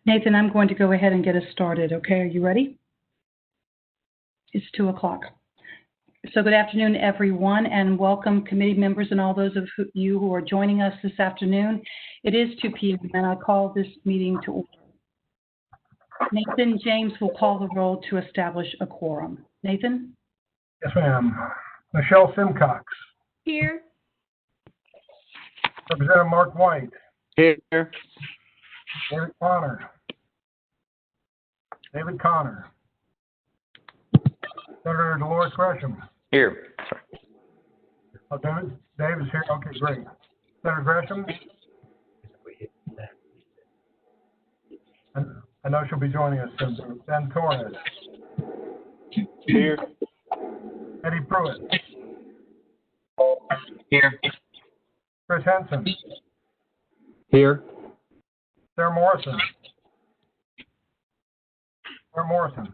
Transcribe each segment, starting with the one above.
Nathan, I'm going to go ahead and get us started, okay? Are you ready? It's 2 o'clock. So good afternoon, everyone, and welcome committee members and all those of you who are joining us this afternoon. It is 2 p.m. and I call this meeting to order. Nathan James will call the roll to establish a quorum. Nathan? Yes, ma'am. Michelle Simcox. Here. Representative Mark White. Here. David Connor. David Connor. Senator Dolores Gresham. Here. Sorry. Oh, David's here. Okay, great. Senator Gresham. I know she'll be joining us soon. Ben Torres. Here. Eddie Pruitt. Here. Chris Henson. Here. Sarah Morrison. Sarah Morrison.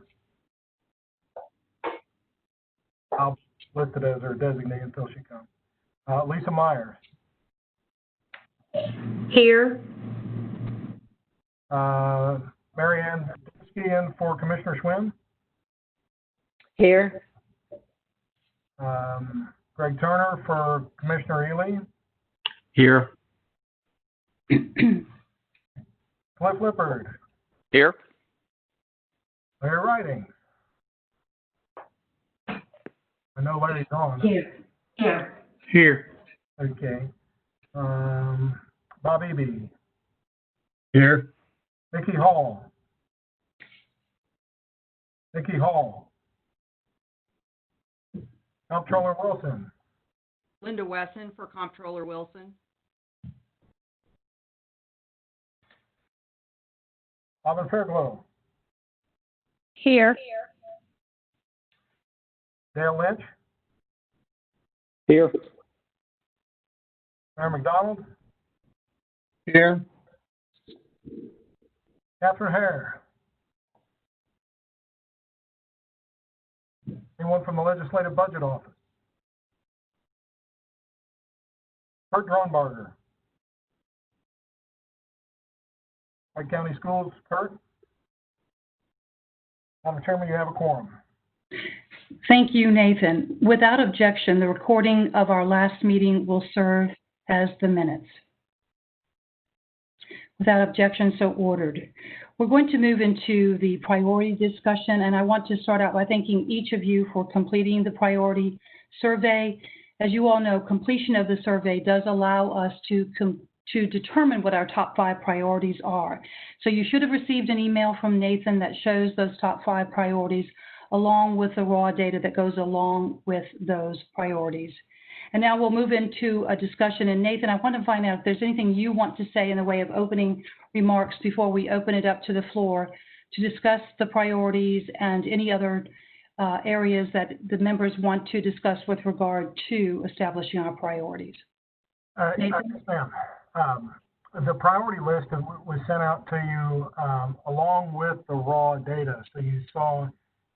I'll list it as her designee until she comes. Lisa Myers. Here. Mary Ann in for Commissioner Schwinn. Here. Greg Turner for Commissioner Ely. Here. Cliff Lippard. Here. Larry Riding. I know Larry's on. Here. Here. Here. Okay. Bob Eby. Here. Nikki Hall. Nikki Hall. Comptroller Wilson. Linda Wesson for Comptroller Wilson. Alvin Fairglow. Here. Dale Lynch. Here. Mayor McDonald. Here. Catherine Hare. Anyone from the Legislative Budget Office? Kurt Dronbarger. White County Schools, Kurt. Madam Chairman, you have a quorum. Thank you, Nathan. Without objection, the recording of our last meeting will serve as the minutes. Without objection, so ordered. We're going to move into the priority discussion, and I want to start out by thanking each of you for completing the priority survey. As you all know, completion of the survey does allow us to determine what our top 5 priorities are. So you should have received an email from Nathan that shows those top 5 priorities along with the raw data that goes along with those priorities. And now we'll move into a discussion. And Nathan, I want to find out if there's anything you want to say in the way of opening remarks before we open it up to the floor to discuss the priorities and any other areas that the members want to discuss with regard to establishing our priorities. Yes, ma'am. The priority list was sent out to you along with the raw data. So you saw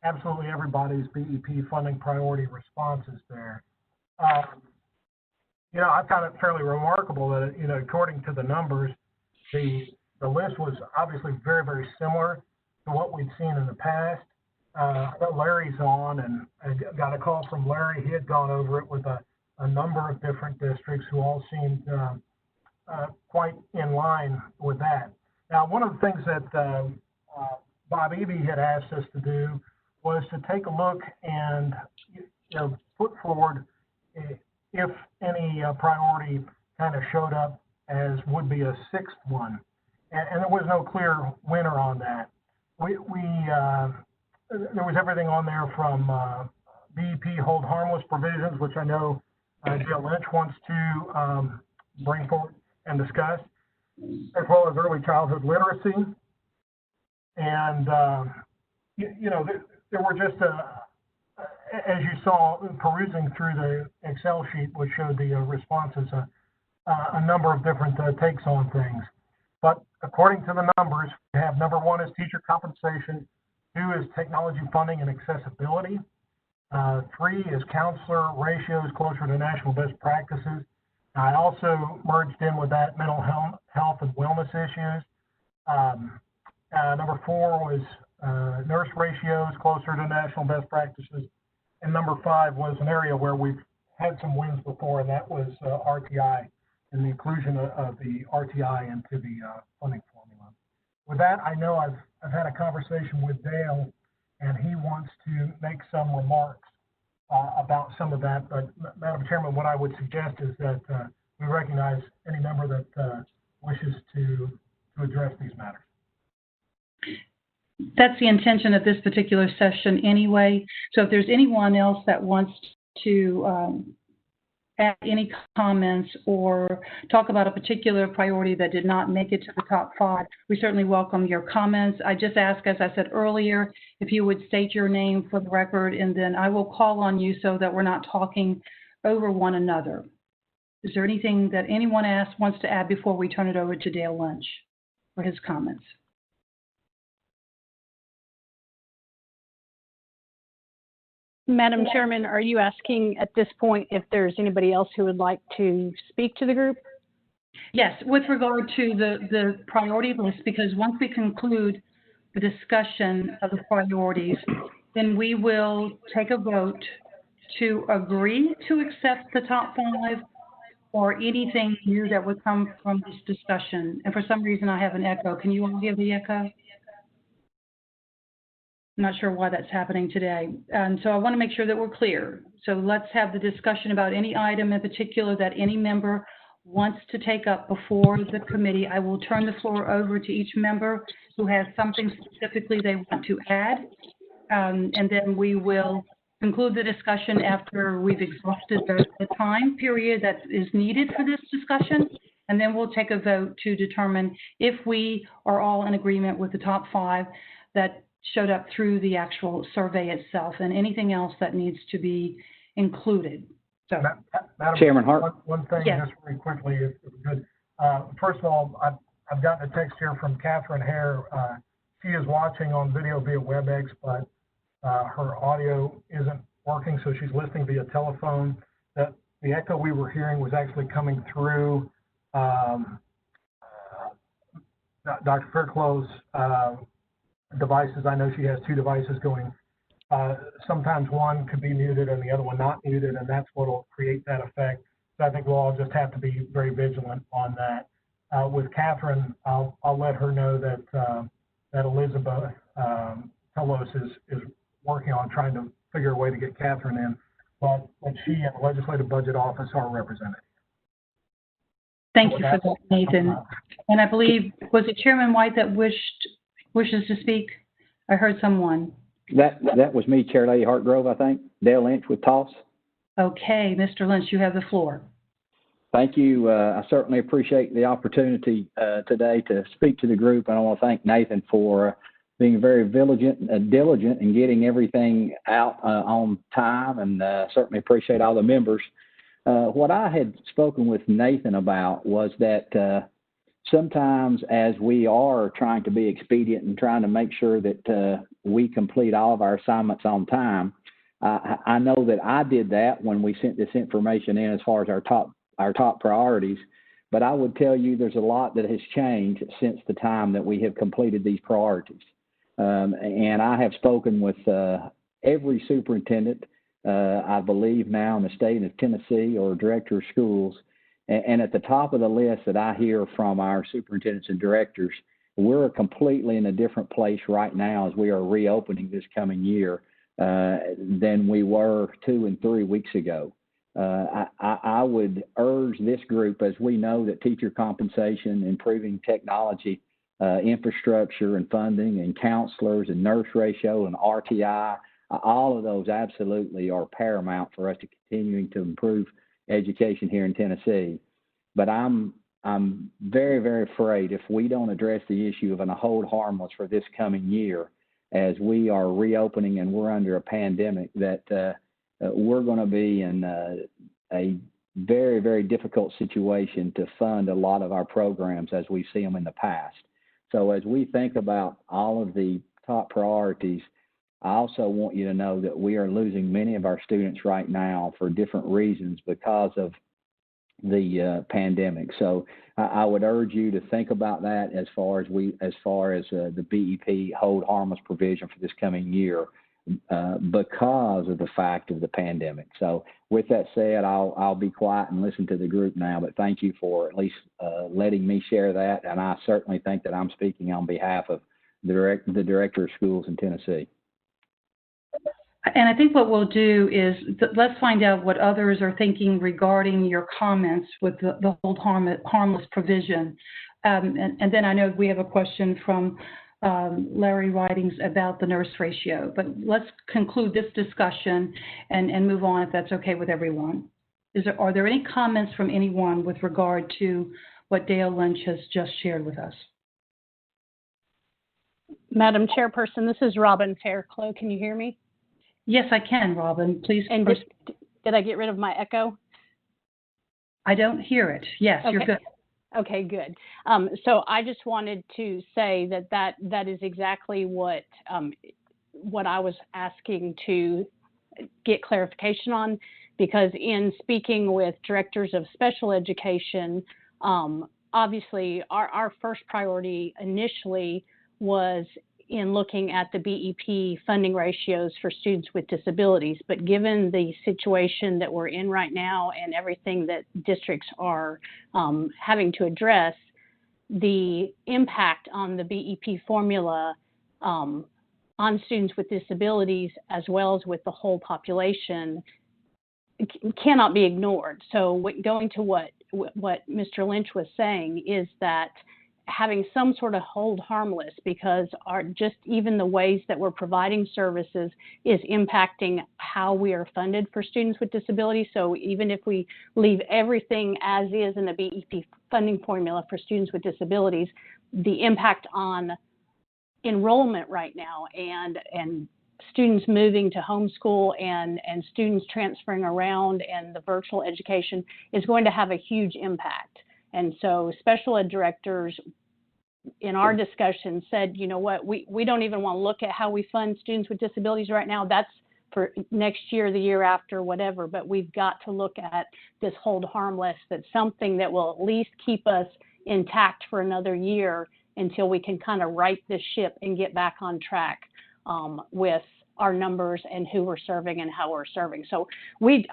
absolutely everybody's BEP funding priority responses there. I found it fairly remarkable that, according to the numbers, the list was obviously very, very similar to what we'd seen in the past. I know Larry's on, and I got a call from Larry. He had gone over it with a number of different districts who all seemed quite in line with that. Now, one of the things that Bob Eby had asked us to do was to take a look and put forward if any priority kind of showed up as would be a 6th one, and there was no clear winner on that. There was everything on there from BEP hold harmless provisions, which I know Jill Lynch wants to bring forward and discuss, as well as early childhood literacy. And, there were just, as you saw, perusing through the Excel sheet, which showed the responses, a number of different takes on things. But according to the numbers, we have number 1 is teacher compensation, 2 is technology funding and accessibility, 3 is counselor ratios closer to national best practices. I also merged in with that mental health and wellness issues. Number 4 was nurse ratios closer to national best practices. And number 5 was an area where we've had some wins before, and that was RTI and the inclusion of the RTI into the funding formula. With that, I know I've had a conversation with Dale, and he wants to make some remarks about some of that. But Madam Chairman, what I would suggest is that we recognize any member that wishes to address these matters. That's the intention of this particular session anyway. So if there's anyone else that wants to add any comments or talk about a particular priority that did not make it to the top 5, we certainly welcome your comments. I just ask, as I said earlier, if you would state your name for the record, and then I will call on you so that we're not talking over one another. Is there anything that anyone wants to add before we turn it over to Dale Lynch for his comments? Madam Chairman, are you asking at this point if there's anybody else who would like to speak to the group? Yes, with regard to the priority list, because once we conclude the discussion of the priorities, then we will take a vote to agree to accept the top 5 or anything new that would come from this discussion. And for some reason, I have an echo. Can you all hear the echo? I'm not sure why that's happening today. And so I want to make sure that we're clear. So let's have the discussion about any item in particular that any member wants to take up before the committee. I will turn the floor over to each member who has something specifically they want to add. And then we will conclude the discussion after we've exhausted the time period that is needed for this discussion. And then we'll take a vote to determine if we are all in agreement with the top 5 that showed up through the actual survey itself, and anything else that needs to be included. So, Madam Chairman Hart. One thing, yes. Just very quickly, if good. First of all, I've gotten a text here from Catherine Hare. She is watching on video via WebEx, but her audio isn't working, so she's listening via telephone. The echo we were hearing was actually coming through Dr. Fairclough's devices. I know she has 2 devices going. Sometimes one could be muted and the other one not muted, and that's what will create that effect. So I think we'll all just have to be very vigilant on that. With Catherine, I'll let her know that Elizabeth Telos is working on trying to figure a way to get Catherine in, but she and the Legislative Budget Office are represented. Thank you for that, Nathan. And I believe, was it Chairman White that wishes to speak? I heard someone. That was me, Chair Lady Hartgrove, I think. Dale Lynch with TOSS. Okay, Mr. Lynch, you have the floor. Thank you. I certainly appreciate the opportunity today to speak to the group. And I want to thank Nathan for being very diligent in getting everything out on time, and certainly appreciate all the members. What I had spoken with Nathan about was that sometimes as we are trying to be expedient and trying to make sure that we complete all of our assignments on time, I know that I did that when we sent this information in as far as our top priorities, but I would tell you there's a lot that has changed since the time that we have completed these priorities. And I have spoken with every superintendent, I believe now in the state of Tennessee, or director of schools. And at the top of the list that I hear from our superintendents and directors, we're completely in a different place right now as we are reopening this coming year than we were 2 and 3 weeks ago. I would urge this group, as we know that teacher compensation, improving technology, infrastructure and funding, and counselors and nurse ratio and RTI, all of those absolutely are paramount for us to continuing to improve education here in Tennessee. But I'm very, very afraid if we don't address the issue of a hold harmless for this coming year, as we are reopening and we're under a pandemic, that we're going to be in a very, very difficult situation to fund a lot of our programs as we see them in the past. So as we think about all of the top priorities, I also want you to know that we are losing many of our students right now for different reasons because of the pandemic. So I would urge you to think about that as far as the BEP hold harmless provision for this coming year, because of the fact of the pandemic. So with that said, I'll be quiet and listen to the group now, but thank you for at least letting me share that. And I certainly think that I'm speaking on behalf of the director of schools in Tennessee. And I think what we'll do is let's find out what others are thinking regarding your comments with the hold harmless provision. And then I know we have a question from Larry Ridings about the nurse ratio, but let's conclude this discussion and move on if that's okay with everyone. Are there any comments from anyone with regard to what Dale Lynch has just shared with us? Madam Chairperson, this is Robin Fairclough. Can you hear me? Yes, I can, Robin. Please. And did I get rid of my echo? I don't hear it. Yes, okay. You're good. Okay, good. So I just wanted to say that is exactly what I was asking to get clarification on, because in speaking with directors of special education, obviously our first priority initially was in looking at the BEP funding ratios for students with disabilities. But given the situation that we're in right now and everything that districts are having to address, the impact on the BEP formula on students with disabilities as well as with the whole population cannot be ignored. So going to what Mr. Lynch was saying is that having some sort of hold harmless, because even the ways that we're providing services is impacting how we are funded for students with disabilities. So even if we leave everything as is in the BEP funding formula for students with disabilities, the impact on enrollment right now and students moving to homeschool and students transferring around and the virtual education is going to have a huge impact. And so special ed directors in our discussion said, you know what, we don't even want to look at how we fund students with disabilities right now. That's for next year, the year after, whatever. But we've got to look at this hold harmless, that's something that will at least keep us intact for another year until we can kind of right this ship and get back on track with our numbers and who we're serving and how we're serving. So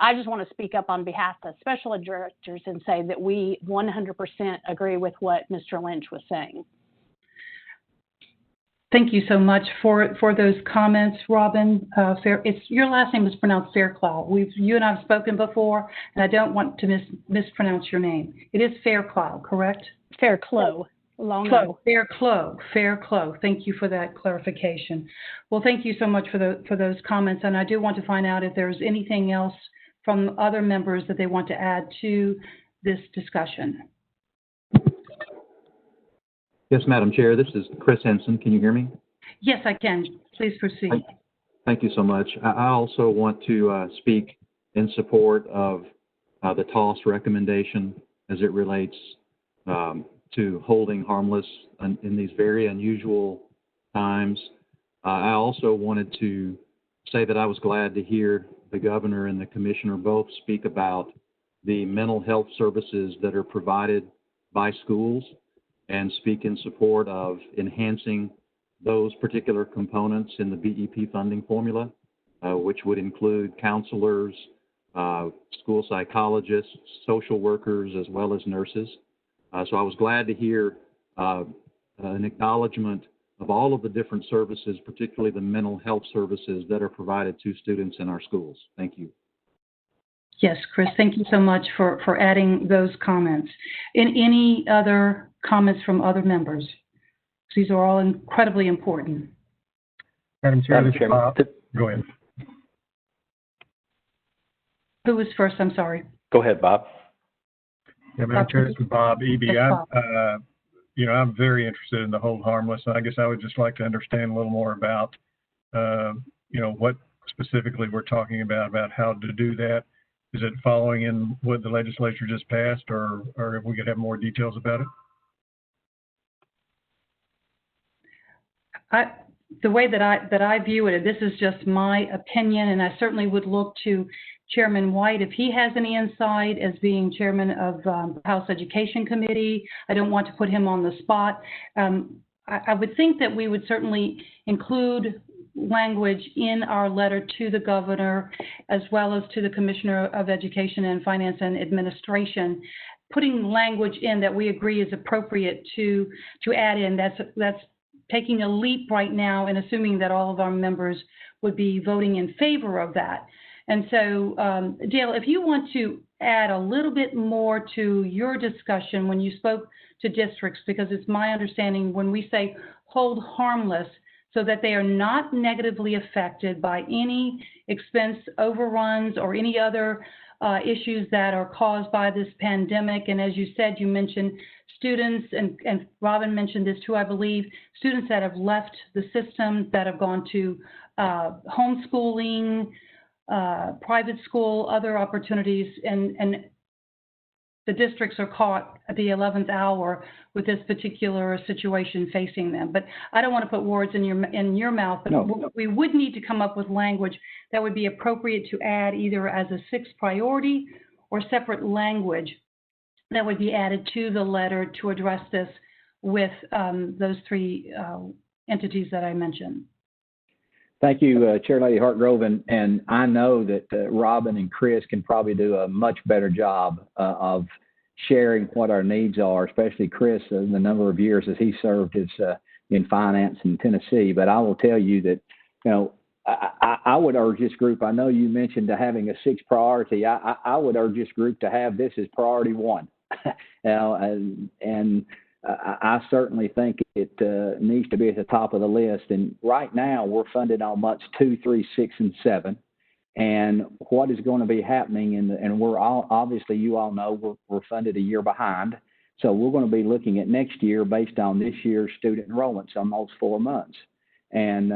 I just want to speak up on behalf of special ed directors and say that we 100% agree with what Mr. Lynch was saying. Thank you so much for those comments, Robin. Your last name is pronounced Fairclough. You and I have spoken before, and I don't want to mispronounce your name. It is Fairclough, correct? Fairclough. Fairclough. Thank you for that clarification. Well, thank you so much for those comments, and I do want to find out if there's anything else from other members that they want to add to this discussion. Yes, Madam Chair, this is Chris Henson. Can you hear me? Yes, I can. Please proceed. Thank you so much. I also want to speak in support of the TOS recommendation as it relates to holding harmless in these very unusual times. I also wanted to say that I was glad to hear the governor and the commissioner both speak about the mental health services that are provided by schools and speak in support of enhancing those particular components in the BEP funding formula, which would include counselors, school psychologists, social workers, as well as nurses. So I was glad to hear an acknowledgement of all of the different services, particularly the mental health services that are provided to students in our schools. Thank you. Yes, Chris, thank you so much for adding those comments. Any other comments from other members? These are all incredibly important. Madam Chair, this is Bob. Go ahead. Who was first? I'm sorry. Go ahead, Bob. Yeah, Madam Chair, this is Bob Eby. Yes, I'm very interested in the hold harmless. I guess I would just like to understand a little more about, what specifically we're talking about how to do that. Is it following in what the legislature just passed, or if we could have more details about it? the way that I view it, this is just my opinion, and I certainly would look to Chairman White if he has any insight as being chairman of the House Education Committee. I don't want to put him on the spot. I would think that we would certainly include language in our letter to the governor, as well as to the Commissioner of Education and Finance and Administration, putting language in that we agree is appropriate to add in. That's taking a leap right now and assuming that all of our members would be voting in favor of that. And so, Dale, if you want to add a little bit more to your discussion when you spoke to districts, because it's my understanding when we say hold harmless, so that they are not negatively affected by any expense overruns or any other issues that are caused by this pandemic. And as you said, you mentioned students, and Robin mentioned this too, I believe, students that have left the system, that have gone to homeschooling, private school, other opportunities, and the districts are caught at the 11th hour with this particular situation facing them. But I don't want to put words in your mouth, but No. We would need to come up with language that would be appropriate to add either as a sixth priority or separate language that would be added to the letter to address this with those three entities that I mentioned. Thank you, Chair Lady Hartgrove, and I know that Robin and Chris can probably do a much better job of sharing what our needs are, especially Chris, the number of years as he served as in finance in Tennessee. But I will tell you that, you know, I would urge this group. I know you mentioned having a sixth priority. I would urge this group to have this as priority one. and I certainly think it needs to be at the top of the list. And right now, we're funded on months 2, 3, 6, and 7. And what is going to be happening, and we're all, obviously, you all know we're funded a year behind. So we're going to be looking at next year based on this year's student enrollments on those 4 months. And,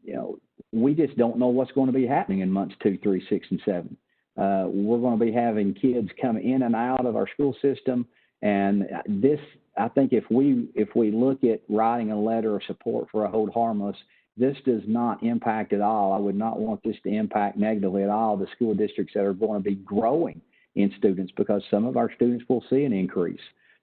you know, we just don't know what's going to be happening in months 2, 3, 6, and 7. We're going to be having kids come in and out of our school system. And this, I think if we look at writing a letter of support for a hold harmless, this does not impact at all. I would not want this to impact negatively at all the school districts that are going to be growing in students, because some of our students will see an increase.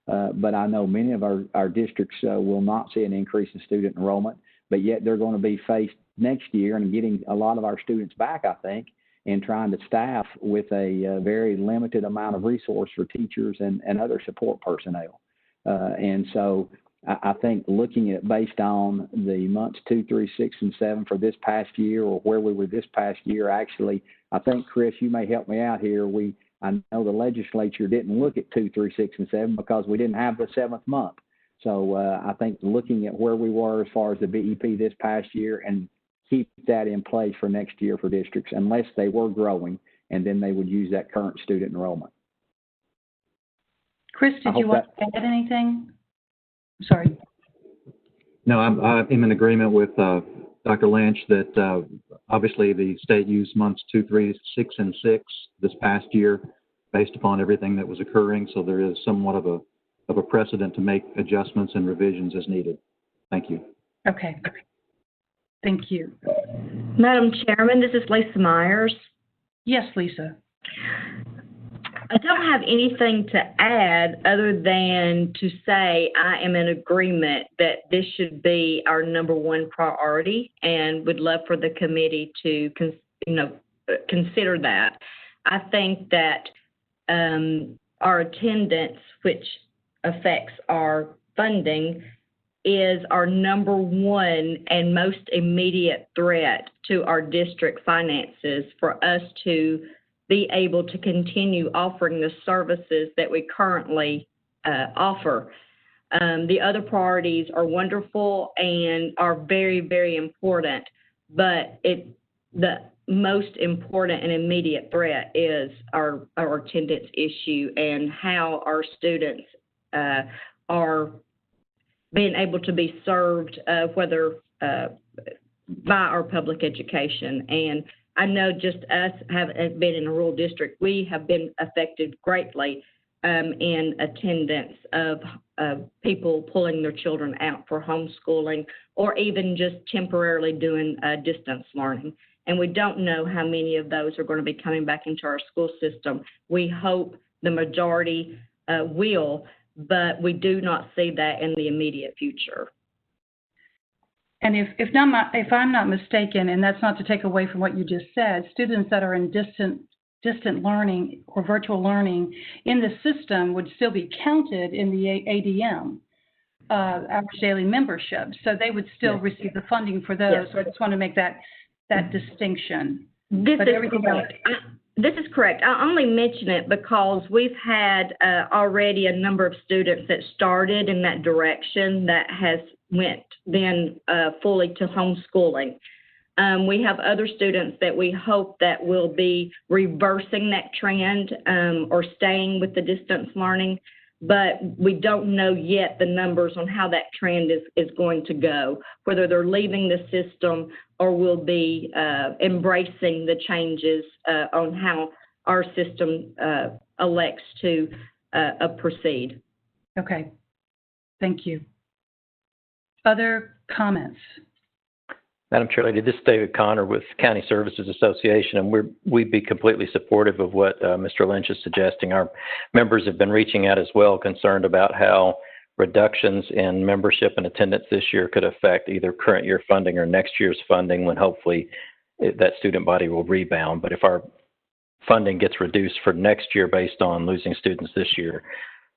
But I know many of our districts will not see an increase in student enrollment, but yet they're going to be faced next year and getting a lot of our students back, I think, and trying to staff with a very limited amount of resource for teachers and other support personnel. And so I think looking at based on the months 2, 3, 6, and 7 for this past year, or where we were this past year, actually, I think, Chris, you may help me out here. I know the legislature didn't look at 2, 3, 6, and 7 because we didn't have the 7th month. So I think looking at where we were as far as the BEP this past year, and keep that in place for next year for districts, unless they were growing, and then they would use that current student enrollment. Chris, did you want to add anything? Sorry. No, I'm in agreement with Dr. Lynch that obviously the state used months 2, 3, 6, and 6 this past year based upon everything that was occurring. So there is somewhat of a precedent to make adjustments and revisions as needed. Thank you. Okay. Thank you. Madam Chairman, this is Lisa Myers. Yes, Lisa. I don't have anything to add other than to say I am in agreement that this should be our number one priority, and would love for the committee to consider that. I think that our attendance, which affects our funding, is our number one and most immediate threat to our district finances for us to be able to continue offering the services that we currently offer. The other priorities are wonderful and are very, very important, but the most important and immediate threat is our attendance issue and how our students are being able to be served, whether by our public education. And I know just us having been in a rural district, we have been affected greatly in attendance of people pulling their children out for homeschooling or even just temporarily doing distance learning. And we don't know how many of those are going to be coming back into our school system. We hope the majority will, but we do not see that in the immediate future. And if I'm not mistaken, and that's not to take away from what you just said, students that are in distant learning or virtual learning in the system would still be counted in the ADM, average daily membership. So they would still receive the funding for those. Yes. So I just want to make that distinction. This is correct. I only mention it because we've had already a number of students that started in that direction that has went then fully to homeschooling. We have other students that we hope that will be reversing that trend or staying with the distance learning, but we don't know yet the numbers on how that trend is going to go, whether they're leaving the system or will be embracing the changes on how our system elects to proceed. Okay, thank you. Other comments? Madam Chair Lady, this is David Connor with County Services Association, and we'd be completely supportive of what Mr. Lynch is suggesting. Our members have been reaching out as well, concerned about how reductions in membership and attendance this year could affect either current year funding or next year's funding, when hopefully that student body will rebound. But if our funding gets reduced for next year based on losing students this year,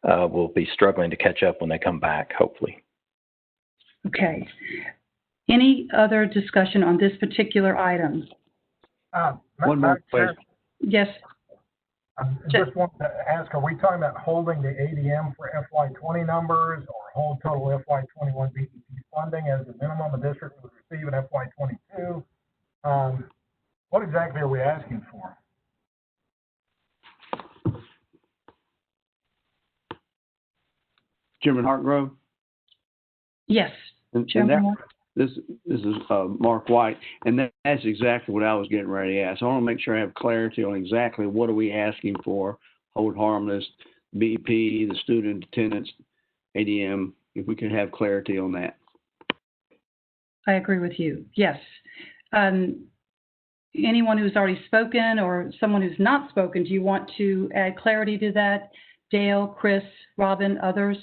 we'll be struggling to catch up when they come back, hopefully. Okay. Any other discussion on this particular item? One more question. Yes. Just wanted to ask, are we talking about holding the ADM for FY20 numbers or hold total FY21 BEP funding as the minimum a district would receive in FY22? What exactly are we asking for? Chairman Hartgrove? Yes. This is Mark White, and that's exactly what I was getting ready to ask. I want to make sure I have clarity on exactly what are we asking for, hold harmless, BEP, the student attendance, ADM, if we could have clarity on that. I agree with you, yes. Anyone who's already spoken or someone who's not spoken, do you want to add clarity to that? Dale, Chris, Robin, others?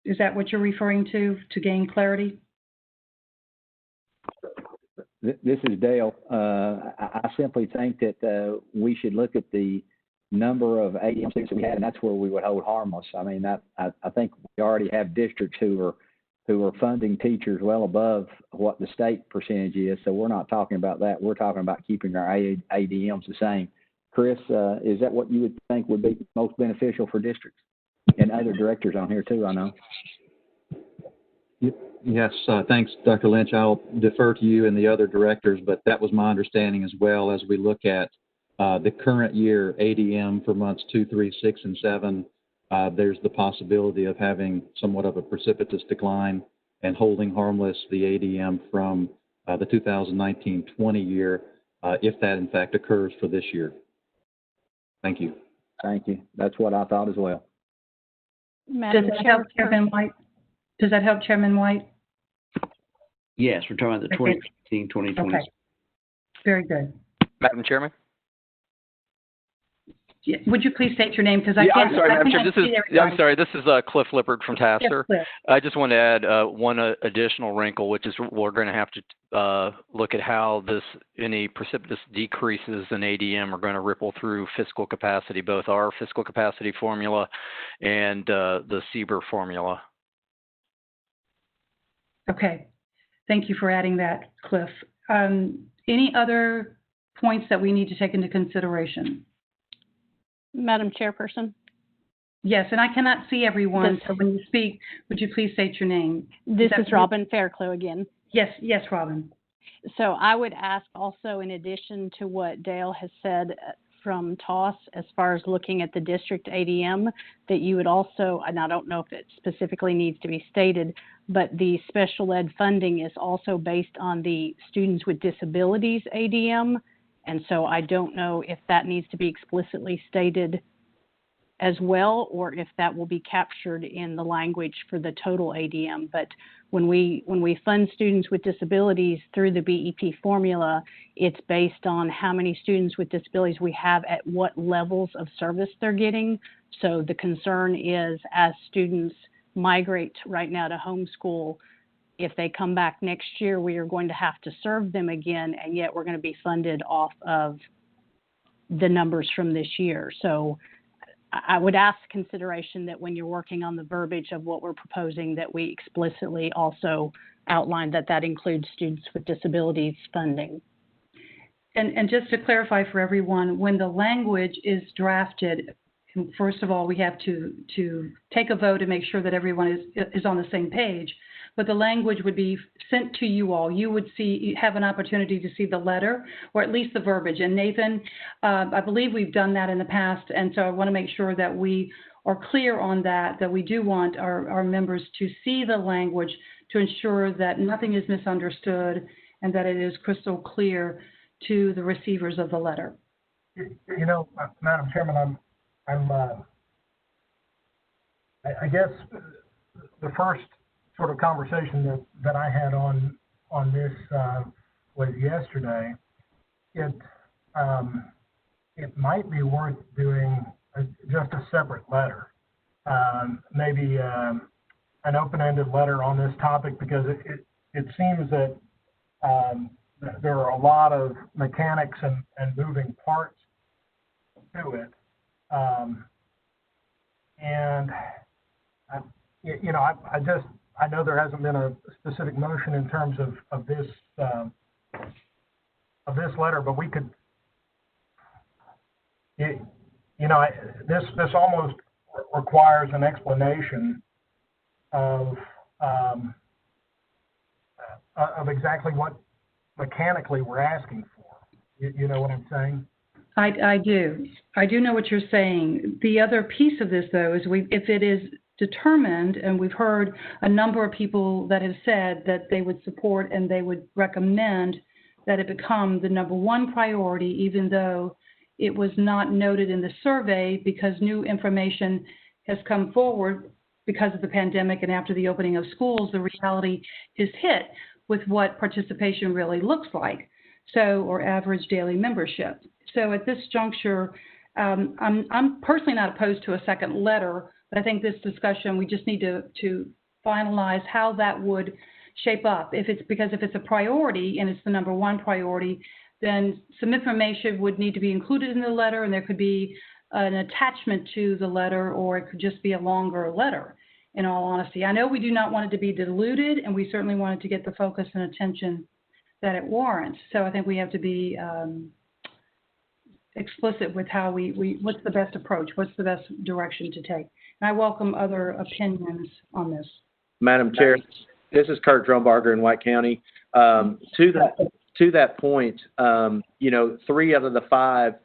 Is that what you're referring to gain clarity? This is Dale. I simply think that we should look at the number of ADM students that we had, and that's where we would hold harmless. I mean, I think we already have districts who are funding teachers well above what the state percentage is, so we're not talking about that. We're talking about keeping our ADMs the same. Chris, is that what you would think would be most beneficial for districts? And other directors on here too, I know. Yes, thanks, Dr. Lynch. I'll defer to you and the other directors, but that was my understanding as well. As we look at the current year ADM for months 2, 3, 6, and 7, there's the possibility of having somewhat of a precipitous decline and holding harmless the ADM from the 2019-20 year, if that in fact occurs for this year. Thank you. Thank you. That's what I thought as well. Does that help, Chairman White? Does that help, Chairman White? Yes, we're talking about the 2019-2020. Okay. Very good. Madam Chairman? Yeah. Would you please state your name, because I'm sorry, Madam Chair. I'm sorry. This is Cliff Lippert from Tasker. Yes, I just want to add one additional wrinkle, which is we're going to have to look at how any precipitous decreases in ADM are going to ripple through fiscal capacity, both our fiscal capacity formula and the SEBR formula. Okay. Thank you for adding that, Cliff. Any other points that we need to take into consideration? Madam Chairperson? Yes, and I cannot see everyone, so when you speak, would you please state your name? This is Robin Fairclough again. Yes, Robin. So I would ask also, in addition to what Dale has said from TOS, as far as looking at the district ADM, that you would also, and I don't know if it specifically needs to be stated, but the special ed funding is also based on the students with disabilities ADM. And so I don't know if that needs to be explicitly stated as well, or if that will be captured in the language for the total ADM. But when we fund students with disabilities through the BEP formula, it's based on how many students with disabilities we have at what levels of service they're getting. So the concern is, as students migrate right now to homeschool, if they come back next year, we are going to have to serve them again, and yet we're going to be funded off of the numbers from this year. So I would ask consideration that when you're working on the verbiage of what we're proposing, that we explicitly also outline that that includes students with disabilities funding. And just to clarify for everyone, when the language is drafted, first of all, we have to take a vote and make sure that everyone is on the same page. But the language would be sent to you all. You would have an opportunity to see the letter, or at least the verbiage. And Nathan, I believe we've done that in the past, and so I want to make sure that we are clear on that we do want our members to see the language to ensure that nothing is misunderstood and that it is crystal clear to the receivers of the letter. You know, Madam Chairman, I guess the first sort of conversation that I had on this was yesterday. It might be worth doing just a separate letter, maybe an open-ended letter on this topic, because it seems that there are a lot of mechanics and moving parts to it, and you know, I know there hasn't been a specific motion in terms of this letter, but we could, you know, this almost requires an explanation of exactly what mechanically we're asking for. You know what I'm saying? I do. I do know what you're saying. The other piece of this, though, is if it is determined, and we've heard a number of people that have said that they would support and they would recommend that it become the number one priority, even though it was not noted in the survey because new information has come forward because of the pandemic, and after the opening of schools, the reality is hit with what participation really looks like, or average daily membership. So at this juncture, I'm personally not opposed to a second letter, but I think this discussion, we just need to finalize how that would shape up. If it's a priority and it's the number one priority, then some information would need to be included in the letter, and there could be an attachment to the letter, or it could just be a longer letter, in all honesty. I know we do not want it to be diluted, and we certainly want it to get the focus and attention that it warrants. So I think we have to be explicit with how what's the best approach, what's the best direction to take. And I welcome other opinions on this. Madam Chair, this is Kurt Drumbarger in White County. To that point, you know, 3 out of the 5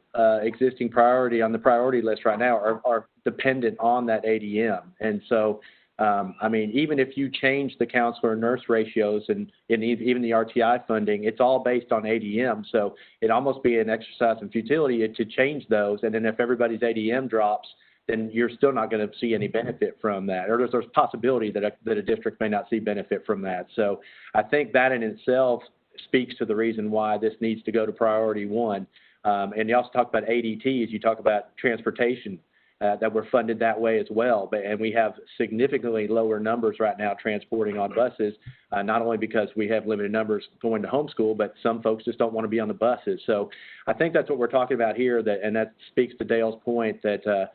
existing priority on the priority list right now are dependent on that ADM. And so, I mean, even if you change the counselor and nurse ratios and even the RTI funding, it's all based on ADM. So it'd almost be an exercise in futility to change those. And then if everybody's ADM drops, then you're still not going to see any benefit from that, or there's possibility that a district may not see benefit from that. So I think that in itself speaks to the reason why this needs to go to priority 1. And you also talk about ADTs, you talk about transportation, that we're funded that way as well. And we have significantly lower numbers right now transporting on buses, not only because we have limited numbers going to homeschool, but some folks just don't want to be on the buses. So I think that's what we're talking about here, and that speaks to Dale's point that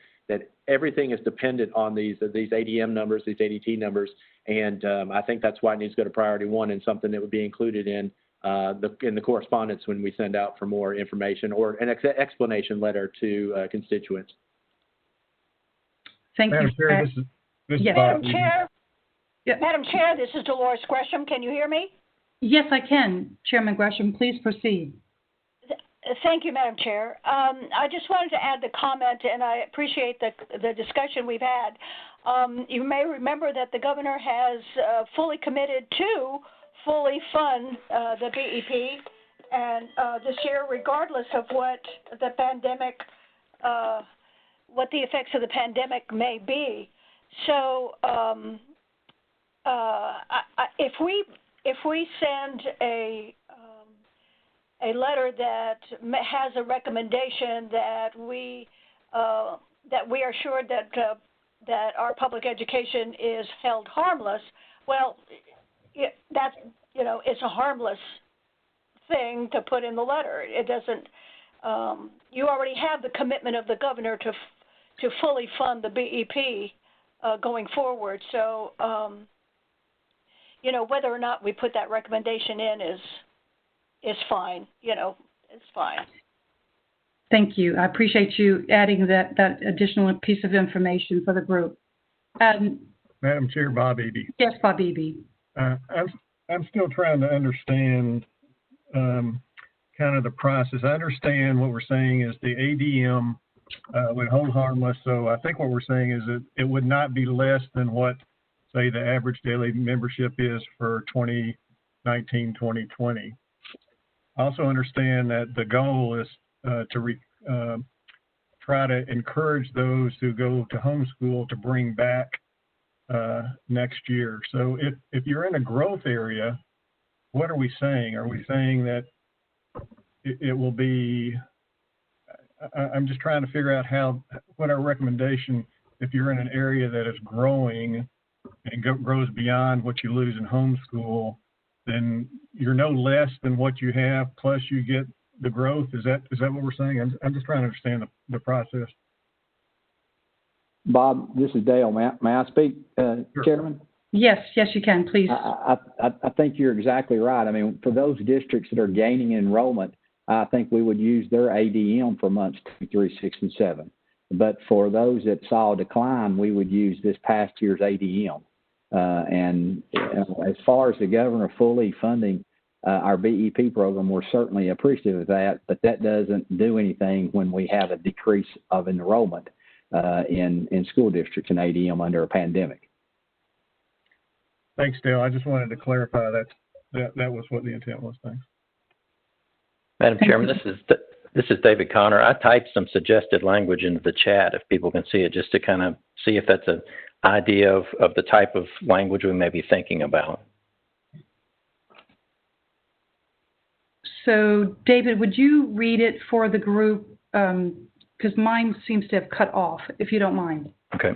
everything is dependent on these ADM numbers, these ADT numbers, and I think that's why it needs to go to priority 1 and something that would be included in the correspondence when we send out for more information or an explanation letter to constituents. Thank Madam you. Chair, this is Yes. Bob. Madam Chair, Yeah. Madam Chair, this is Dolores Gresham. Can you hear me? Yes, I can. Chairman Gresham, please proceed. Thank you, Madam Chair. I just wanted to add the comment, and I appreciate the discussion we've had. You may remember that the governor has fully committed to fully fund the BEP, and this year, regardless of what the pandemic what the effects of the pandemic may be. So if we send a letter that has a recommendation that we are sure that our public education is held harmless, well, that's, it's a harmless thing to put in the letter. It doesn't. You already have the commitment of the governor to fully fund the BEP going forward. So, whether or not we put that recommendation in is fine. It's fine. Thank you. I appreciate you adding that additional piece of information for the group. Madam Chair, Bob Eby. Yes, Bob Eby. I'm still trying to understand kind of the process. I understand what we're saying is the ADM would hold harmless. So I think what we're saying is that it would not be less than what, say, the average daily membership is for 2019, 2020. I also understand that the goal is to try to encourage those who go to homeschool to bring back next year. So if you're in a growth area, what are we saying? Are we saying that it will be, I'm just trying to figure out what our recommendation, if you're in an area that is growing and grows beyond what you lose in homeschool, then you're no less than what you have, plus you get the growth. Is that what we're saying? I'm just trying to understand the process. Bob, this is Dale. May I speak, Sure. Chairman? Yes, you can, please. I think you're exactly right. I mean, for those districts that are gaining enrollment, I think we would use their ADM for months 2, 3, 6, and 7. But for those that saw a decline, we would use this past year's ADM. And as far as the governor fully funding our BEP program, we're certainly appreciative of that, but that doesn't do anything when we have a decrease of enrollment in school districts and ADM under a pandemic. Thanks, Dale. I just wanted to clarify that was what the intent was. Thanks. Madam Chairman, this is David Connor. I typed some suggested language into the chat if people can see it, just to kind of see if that's an idea of the type of language we may be thinking about. So, David, would you read it for the group? Because mine seems to have cut off, if you don't mind. Okay.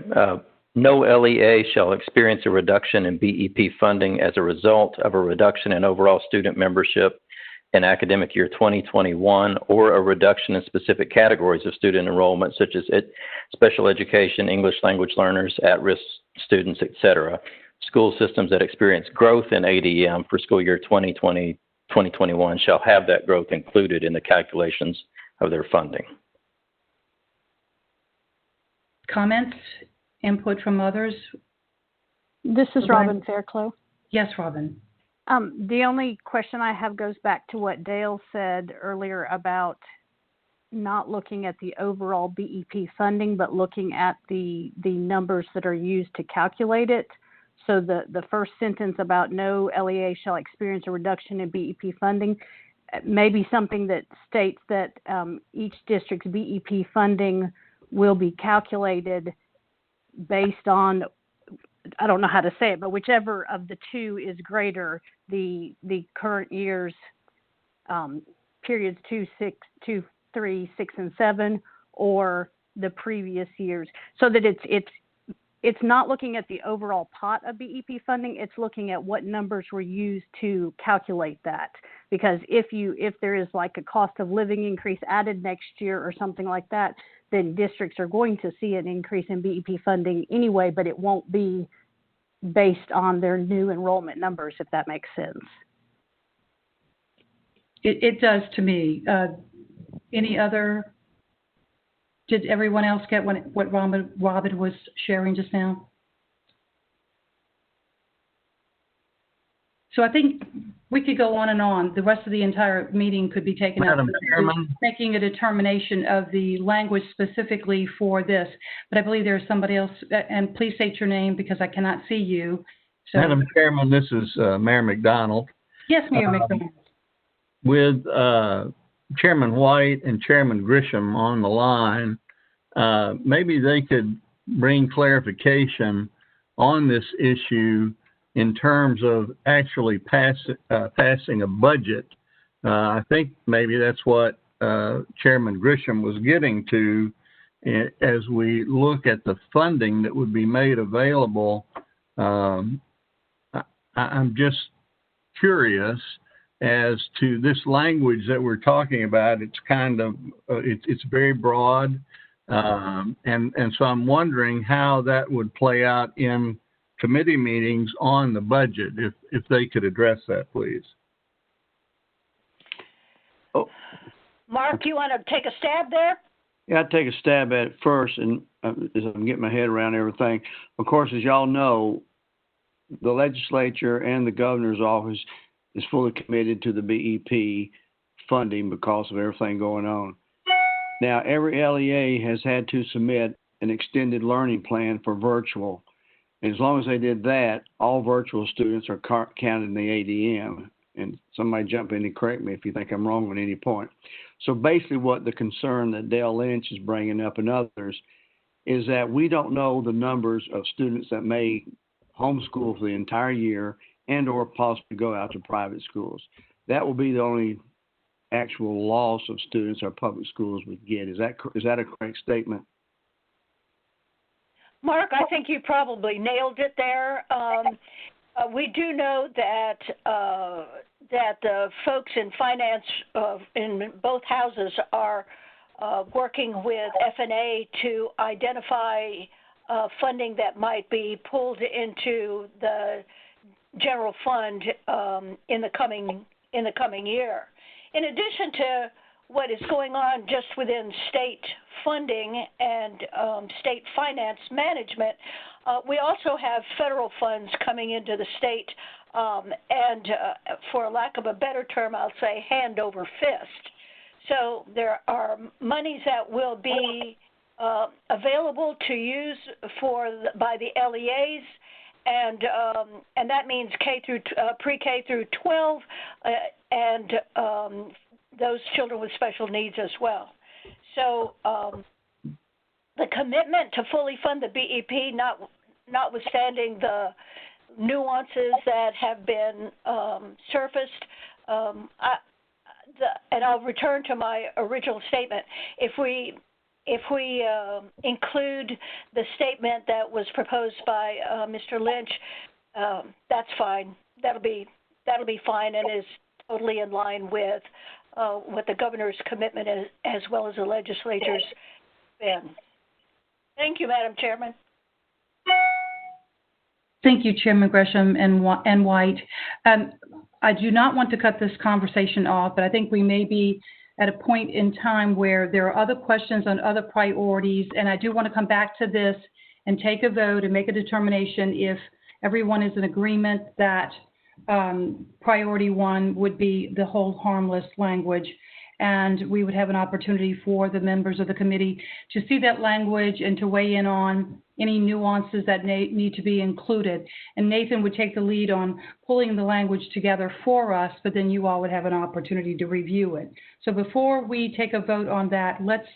No LEA shall experience a reduction in BEP funding as a result of a reduction in overall student membership in academic year 2021, or a reduction in specific categories of student enrollment, such as special education, English language learners, at-risk students, etc. School systems that experience growth in ADM for school year 2020-2021 shall have that growth included in the calculations of their funding. Comments, input from others? This is Robin Fairclough. Yes, Robin. The only question I have goes back to what Dale said earlier about not looking at the overall BEP funding, but looking at the numbers that are used to calculate it. So the first sentence about no LEA shall experience a reduction in BEP funding, maybe something that states that each district's BEP funding will be calculated based on, I don't know how to say it, but whichever of the two is greater, the current year's periods 2, 3, 6, and 7, or the previous years, so that it's not looking at the overall pot of BEP funding. It's looking at what numbers were used to calculate that. Because if there is like a cost of living increase added next year or something like that, then districts are going to see an increase in BEP funding anyway, but it won't be based on their new enrollment numbers, if that makes sense. It does to me. Any other? Did everyone else get what Robin was sharing just now? So I think we could go on and on. The rest of the entire meeting could be taken up. Madam Chairman. Making a determination of the language specifically for this. But I believe there's somebody else, and please state your name because I cannot see you. So, Madam Chairman, this is Mayor McDonald. Yes, Mayor McDonald. With Chairman White and Chairman Grisham on the line, maybe they could bring clarification on this issue in terms of actually passing a budget. I think maybe that's what Chairman Grisham was getting to as we look at the funding that would be made available. I'm just curious as to this language that we're talking about. It's kind of, it's very broad. And so I'm wondering how that would play out in committee meetings on the budget, if they could address that, please. Oh. Mark, you want to take a stab there? Yeah, I'd take a stab at it first, and as I'm getting my head around everything. Of course, as y'all know, the legislature and the governor's office is fully committed to the BEP funding because of everything going on. Now, every LEA has had to submit an extended learning plan for virtual. And as long as they did that, all virtual students are counted in the ADM. And somebody jump in and correct me if you think I'm wrong at any point. So basically what the concern that Dale Lynch is bringing up and others is that we don't know the numbers of students that may homeschool for the entire year and or possibly go out to private schools. That will be the only actual loss of students our public schools would get. Is that a correct statement? Mark, I think you probably nailed it there. We do know that that the folks in finance in both houses are working with FNA to identify funding that might be pulled into the general fund in the coming year. In addition to what is going on just within state funding and state finance management, we also have federal funds coming into the state, and for lack of a better term, I'll say hand over fist. So there are monies that will be available to use by the LEAs, and that means pre-K through 12, and those children with special needs as well. So the commitment to fully fund the BEP, notwithstanding the nuances that have been surfaced, and I'll return to my original statement. If we include the statement that was proposed by Mr. Lynch, that's fine. That'll be fine, and is totally in line with what the governor's commitment is, as well as the legislature's been. Thank you, Madam Chairman. Thank you, Chairman Gresham and White. I do not want to cut this conversation off, but I think we may be at a point in time where there are other questions on other priorities, and I do want to come back to this and take a vote and make a determination if everyone is in agreement that priority one would be the hold harmless language, and we would have an opportunity for the members of the committee to see that language and to weigh in on any nuances that need to be included. And Nathan would take the lead on pulling the language together for us, but then you all would have an opportunity to review it. So before we take a vote on that, let's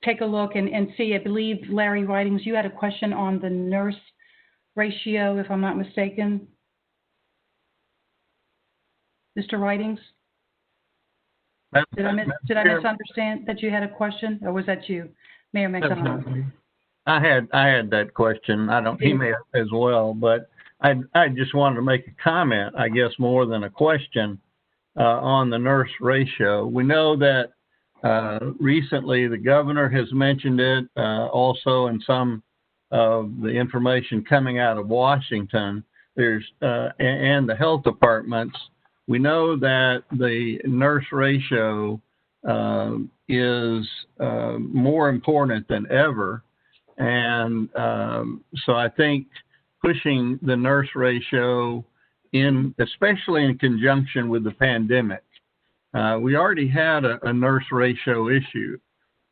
take a look and see. I believe, Larry Ridings, you had a question on the nurse ratio, if I'm not mistaken. Mr. Ridings? Did I misunderstand that you had a question, or was that you, Mayor McDonald? I had that question. I don't email as well, but I just wanted to make a comment, I guess, more than a question on the nurse ratio. We know that recently the governor has mentioned it, also in some of the information coming out of Washington. There's and the health departments. We know that the nurse ratio is more important than ever. And so I think pushing the nurse ratio in, especially in conjunction with the pandemic, we already had a nurse ratio issue,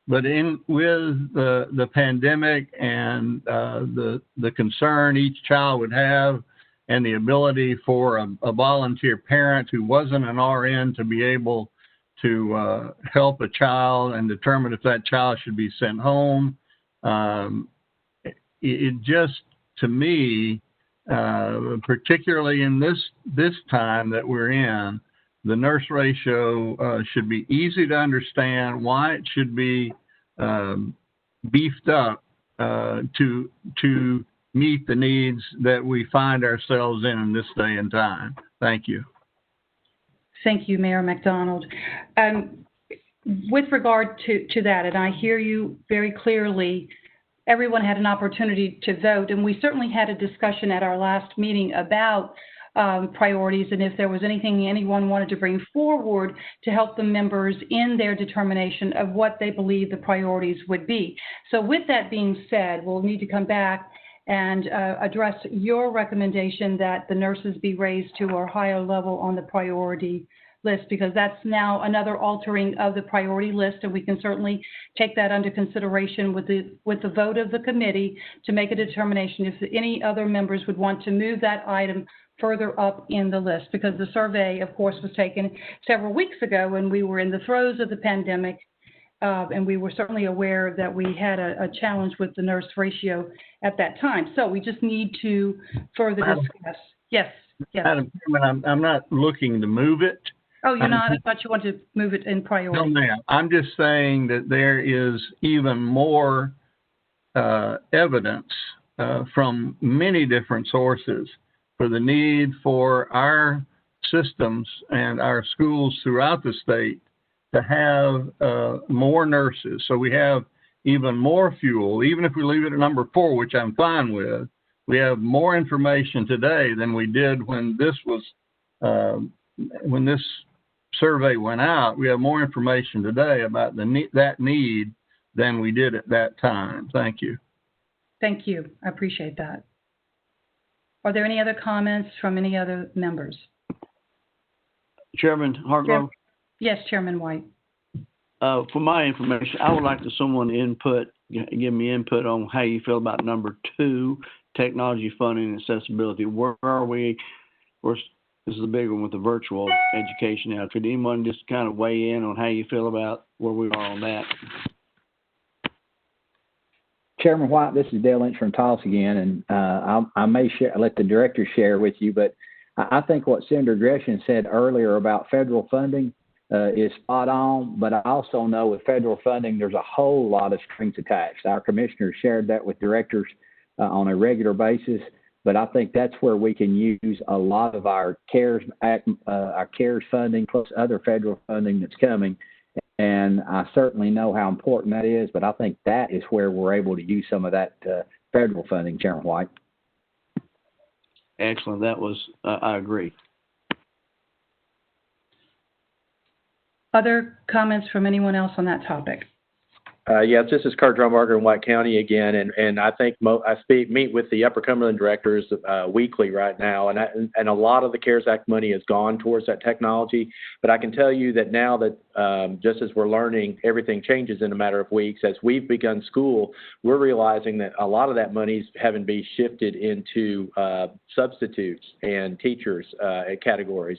but with the pandemic and the concern each child would have, and the ability for a volunteer parent who wasn't an RN to be able to help a child and determine if that child should be sent home, It just, to me, particularly in this time that we're in, the nurse ratio should be easy to understand why it should be beefed up to meet the needs that we find ourselves in this day and time. Thank you. Thank you, Mayor McDonald. With regard to that, and I hear you very clearly, everyone had an opportunity to vote, and we certainly had a discussion at our last meeting about priorities and if there was anything anyone wanted to bring forward to help the members in their determination of what they believe the priorities would be. So with that being said, we'll need to come back and address your recommendation that the nurses be raised to a higher level on the priority list, because that's now another altering of the priority list, and we can certainly take that under consideration with the vote of the committee to make a determination if any other members would want to move that item further up in the list, because the survey, of course, was taken several weeks ago when we were in the throes of the pandemic, and we were certainly aware that we had a challenge with the nurse ratio at that time. So we just need to further discuss. Yes. Madam Chairman, I'm not looking to move it. Oh, you're not? I thought you wanted to move it in priority. No, ma'am. I'm just saying that there is even more evidence from many different sources for the need for our systems and our schools throughout the state to have more nurses. So we have even more fuel, even if we leave it at number 4, which I'm fine with. We have more information today than we did when this survey went out. We have more information today about that need than we did at that time. Thank you. Thank you. I appreciate that. Are there any other comments from any other members? Chairman Hargrove? Yes, Chairman White. For my information, I would like someone to give me input on how you feel about number 2, technology funding and accessibility. Where are we? This is a big one with the virtual education now. Could anyone just kind of weigh in on how you feel about where we are on that? Chairman White, this is Dale Lynch from Tulsa again, and I may let the director share with you, but I think what Senator Gresham said earlier about federal funding is spot on, but I also know with federal funding, there's a whole lot of strings attached. Our commissioners shared that with directors on a regular basis, but I think that's where we can use a lot of our CARES Act, our CARES funding plus other federal funding that's coming. And I certainly know how important that is, but I think that is where we're able to use some of that federal funding, Chairman White. Excellent. That was, I agree. Other comments from anyone else on that topic? Yes, this is Kurt Drumbarger in White County again, and I think I meet with the Upper Cumberland directors weekly right now, and a lot of the CARES Act money has gone towards that technology. But I can tell you that now that just as we're learning, everything changes in a matter of weeks. As we've begun school, we're realizing that a lot of that money's having to be shifted into substitutes and teachers categories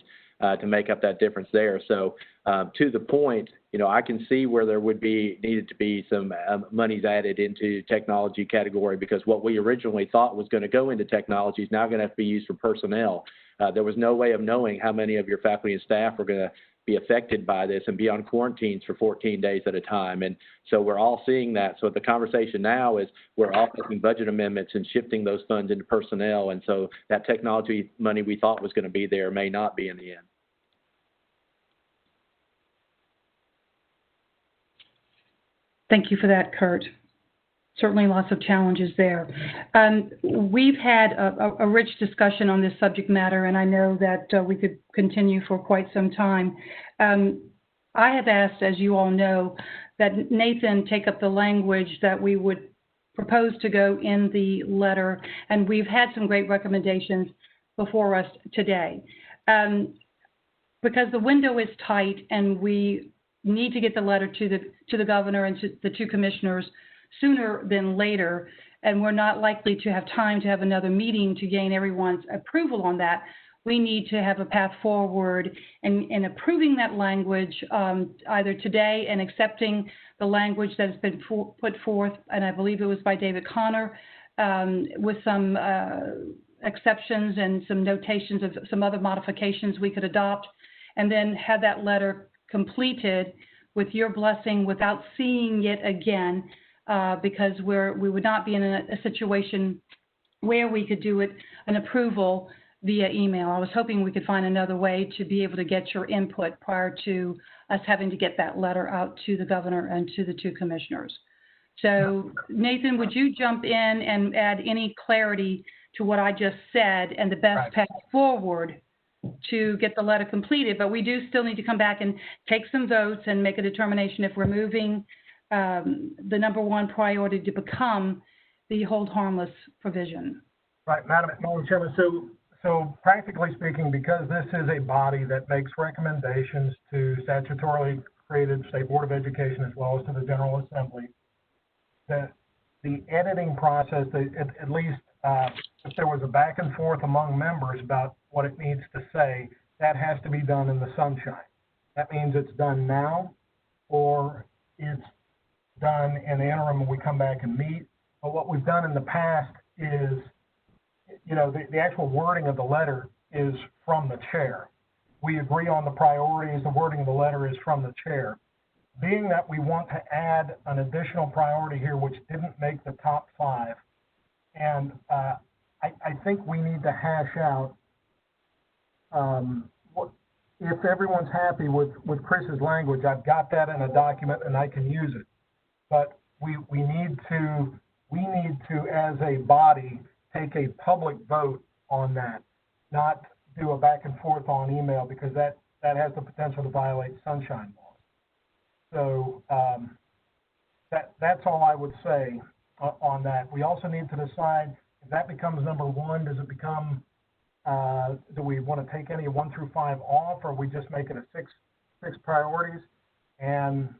to make up that difference there. So to the point, I can see where there would be needed to be some monies added into technology category, because what we originally thought was going to go into technology is now going to have to be used for personnel. There was no way of knowing how many of your faculty and staff were going to be affected by this and be on quarantines for 14 days at a time. And so we're all seeing that. So the conversation now is we're all making budget amendments and shifting those funds into personnel. And so that technology money we thought was going to be there may not be in the end. Thank you for that, Kurt. Certainly lots of challenges there. We've had a rich discussion on this subject matter, and I know that we could continue for quite some time. I have asked, as you all know, that Nathan take up the language that we would propose to go in the letter, and we've had some great recommendations before us today. Because the window is tight and we need to get the letter to the governor and to the 2 commissioners sooner than later, and we're not likely to have time to have another meeting to gain everyone's approval on that. We need to have a path forward in approving that language either today and accepting the language that has been put forth, and I believe it was by David Connor, with some exceptions and some notations of some other modifications we could adopt, and then have that letter completed with your blessing without seeing it again, because we would not be in a situation where we could do it, an approval via email. I was hoping we could find another way to be able to get your input prior to us having to get that letter out to the governor and to the two commissioners. So Nathan, would you jump in and add any clarity to what I just said and the best path forward to get the letter completed? But we do still need to come back and take some votes and make a determination if we're moving the number one priority to become the hold harmless provision. Right, Madam Chairman. So practically speaking, because this is a body that makes recommendations to statutorily created State Board of Education as well as to the General Assembly, the editing process, at least if there was a back and forth among members about what it needs to say, that has to be done in the sunshine. That means it's done now, or it's done in the interim and we come back and meet. But what we've done in the past is, you know, the actual wording of the letter is from the chair. We agree on the priorities, the wording of the letter is from the chair. Being that we want to add an additional priority here which didn't make the top 5, and I think we need to hash out if everyone's happy with Chris's language. I've got that in a document and I can use it. But we need to, as a body, take a public vote on that, not do a back and forth on email, because that has the potential to violate sunshine laws. So that's all I would say on that. We also need to decide if that becomes number 1, does it become, do we want to take any 1 through 5 off, or we just make it a six priorities? And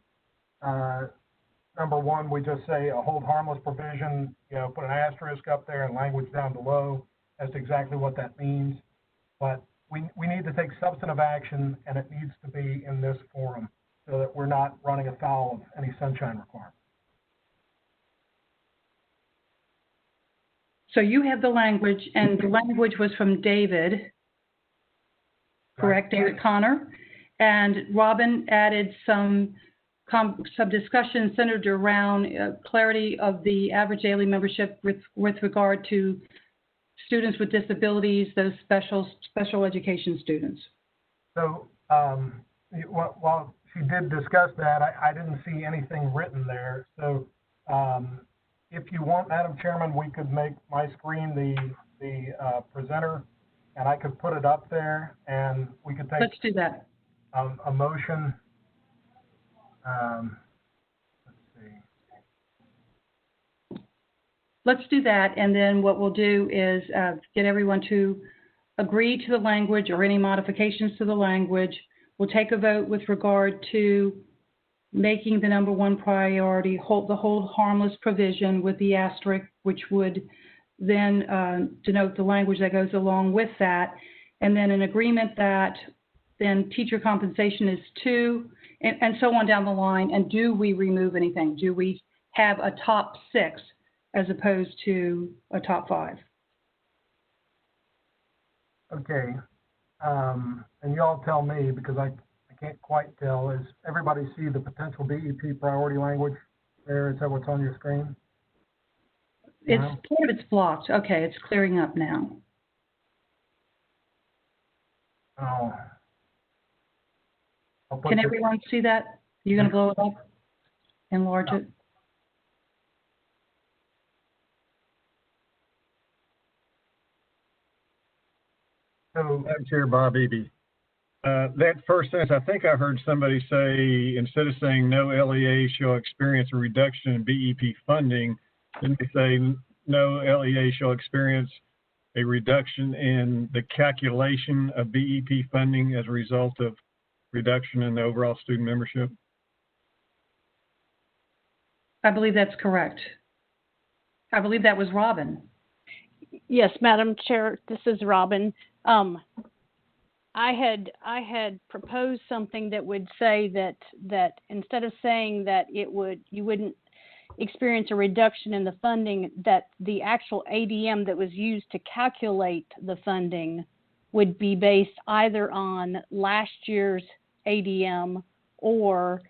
number 1, we just say a hold harmless provision, you know, put an asterisk up there and language down below as to exactly what that means. But we need to take substantive action, and it needs to be in this forum so that we're not running afoul of any sunshine requirements. So you have the language, and the language was from David, correct, David Connor, and Robin added some discussion centered around clarity of the average daily membership with regard to students with disabilities, those special education students. So while she did discuss that, I didn't see anything written there. So if you want, Madam Chairman, we could make my screen the presenter, and I could put it up there, and we could take. Let's do that. A motion. Let's see. Let's do that, and then what we'll do is get everyone to agree to the language or any modifications to the language. We'll take a vote with regard to making the number 1 priority the hold harmless provision with the asterisk, which would then denote the language that goes along with that, and then an agreement that then teacher compensation is 2, and so on down the line. And do we remove anything? Do we have a top 6 as opposed to a top 5? Okay. And y'all tell me, because I can't quite tell. Does everybody see the potential BEP priority language there? Is that what's on your screen? It's blocked. Okay, it's clearing up now. Oh. Can everyone see that? You're going to blow it up? Enlarge it? So, Madam Chair, Bob Eby. That first sentence, I think I heard somebody say, instead of saying no LEA shall experience a reduction in BEP funding, then they say no LEA shall experience a reduction in the calculation of BEP funding as a result of reduction in the overall student membership? I believe that's correct. I believe that was Robin. Yes, Madam Chair, this is Robin. I had proposed something that would say that instead of saying that you wouldn't experience a reduction in the funding, that the actual ADM that was used to calculate the funding would be based either on last year's ADM or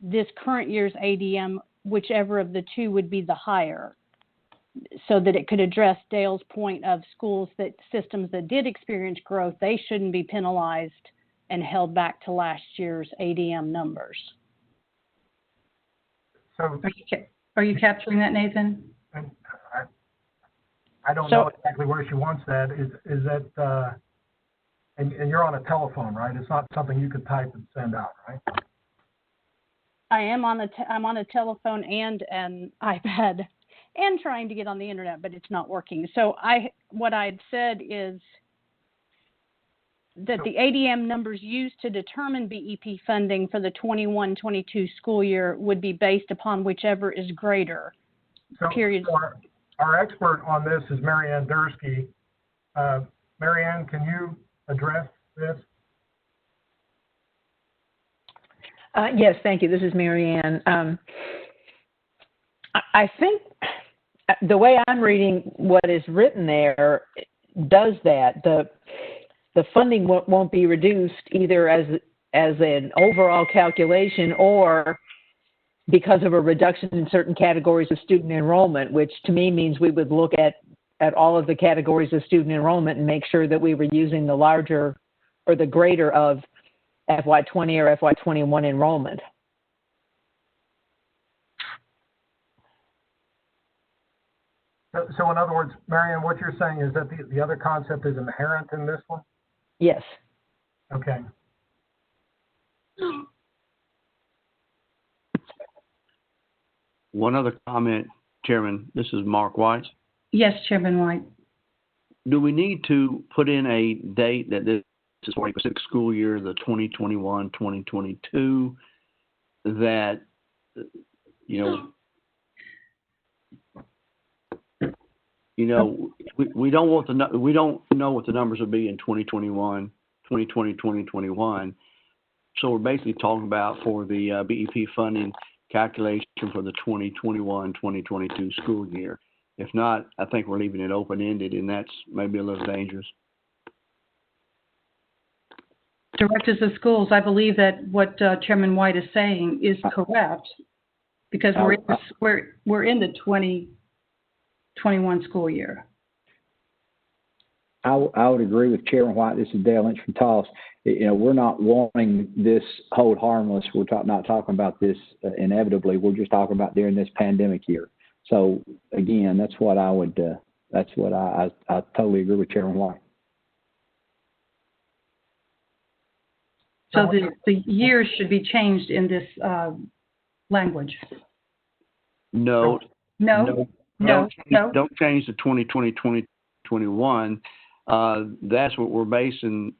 this current year's ADM, whichever of the two would be the higher, so that it could address Dale's point of systems that did experience growth, they shouldn't be penalized and held back to last year's ADM numbers. So Are you capturing that, Nathan? I don't know exactly where she wants that. Is that, and you're on a telephone, right? It's not something you could type and send out, right? I'm on a telephone and an iPad and trying to get on the internet, but it's not working. So what I'd said is that the ADM numbers used to determine BEP funding for the 21-22 school year would be based upon whichever is greater. Period. So our expert on this is Marianne Dursky. Marianne, can you address this? Yes, thank you. This is Marianne. I think the way I'm reading what is written there does that. The funding won't be reduced either as an overall calculation or because of a reduction in certain categories of student enrollment, which to me means we would look at all of the categories of student enrollment and make sure that we were using the larger or the greater of FY20 or FY21 enrollment. So in other words, Marianne, what you're saying is that the other concept is inherent in this one? Yes. Okay. One other comment, Chairman. This is Mark White. Yes, Chairman White. Do we need to put in a date that this is for a specific school year, the 2021-2022, that, we don't know what the numbers will be in 2021, 2020, 2021. So we're basically talking about for the BEP funding calculation for the 2021-2022 school year. If not, I think we're leaving it open-ended, and that's maybe a little dangerous. Directors of schools, I believe that what Chairman White is saying is correct, because we're in the 2021 school year. I would agree with Chairman White. This is Dale Lynch from TOS. We're not wanting this hold harmless. We're not talking about this inevitably. We're just talking about during this pandemic year. So again, that's what I would. That's what I totally agree with Chairman White. So the years should be changed in this language. No. No. Don't change the 2020, 2021. That's what we're basing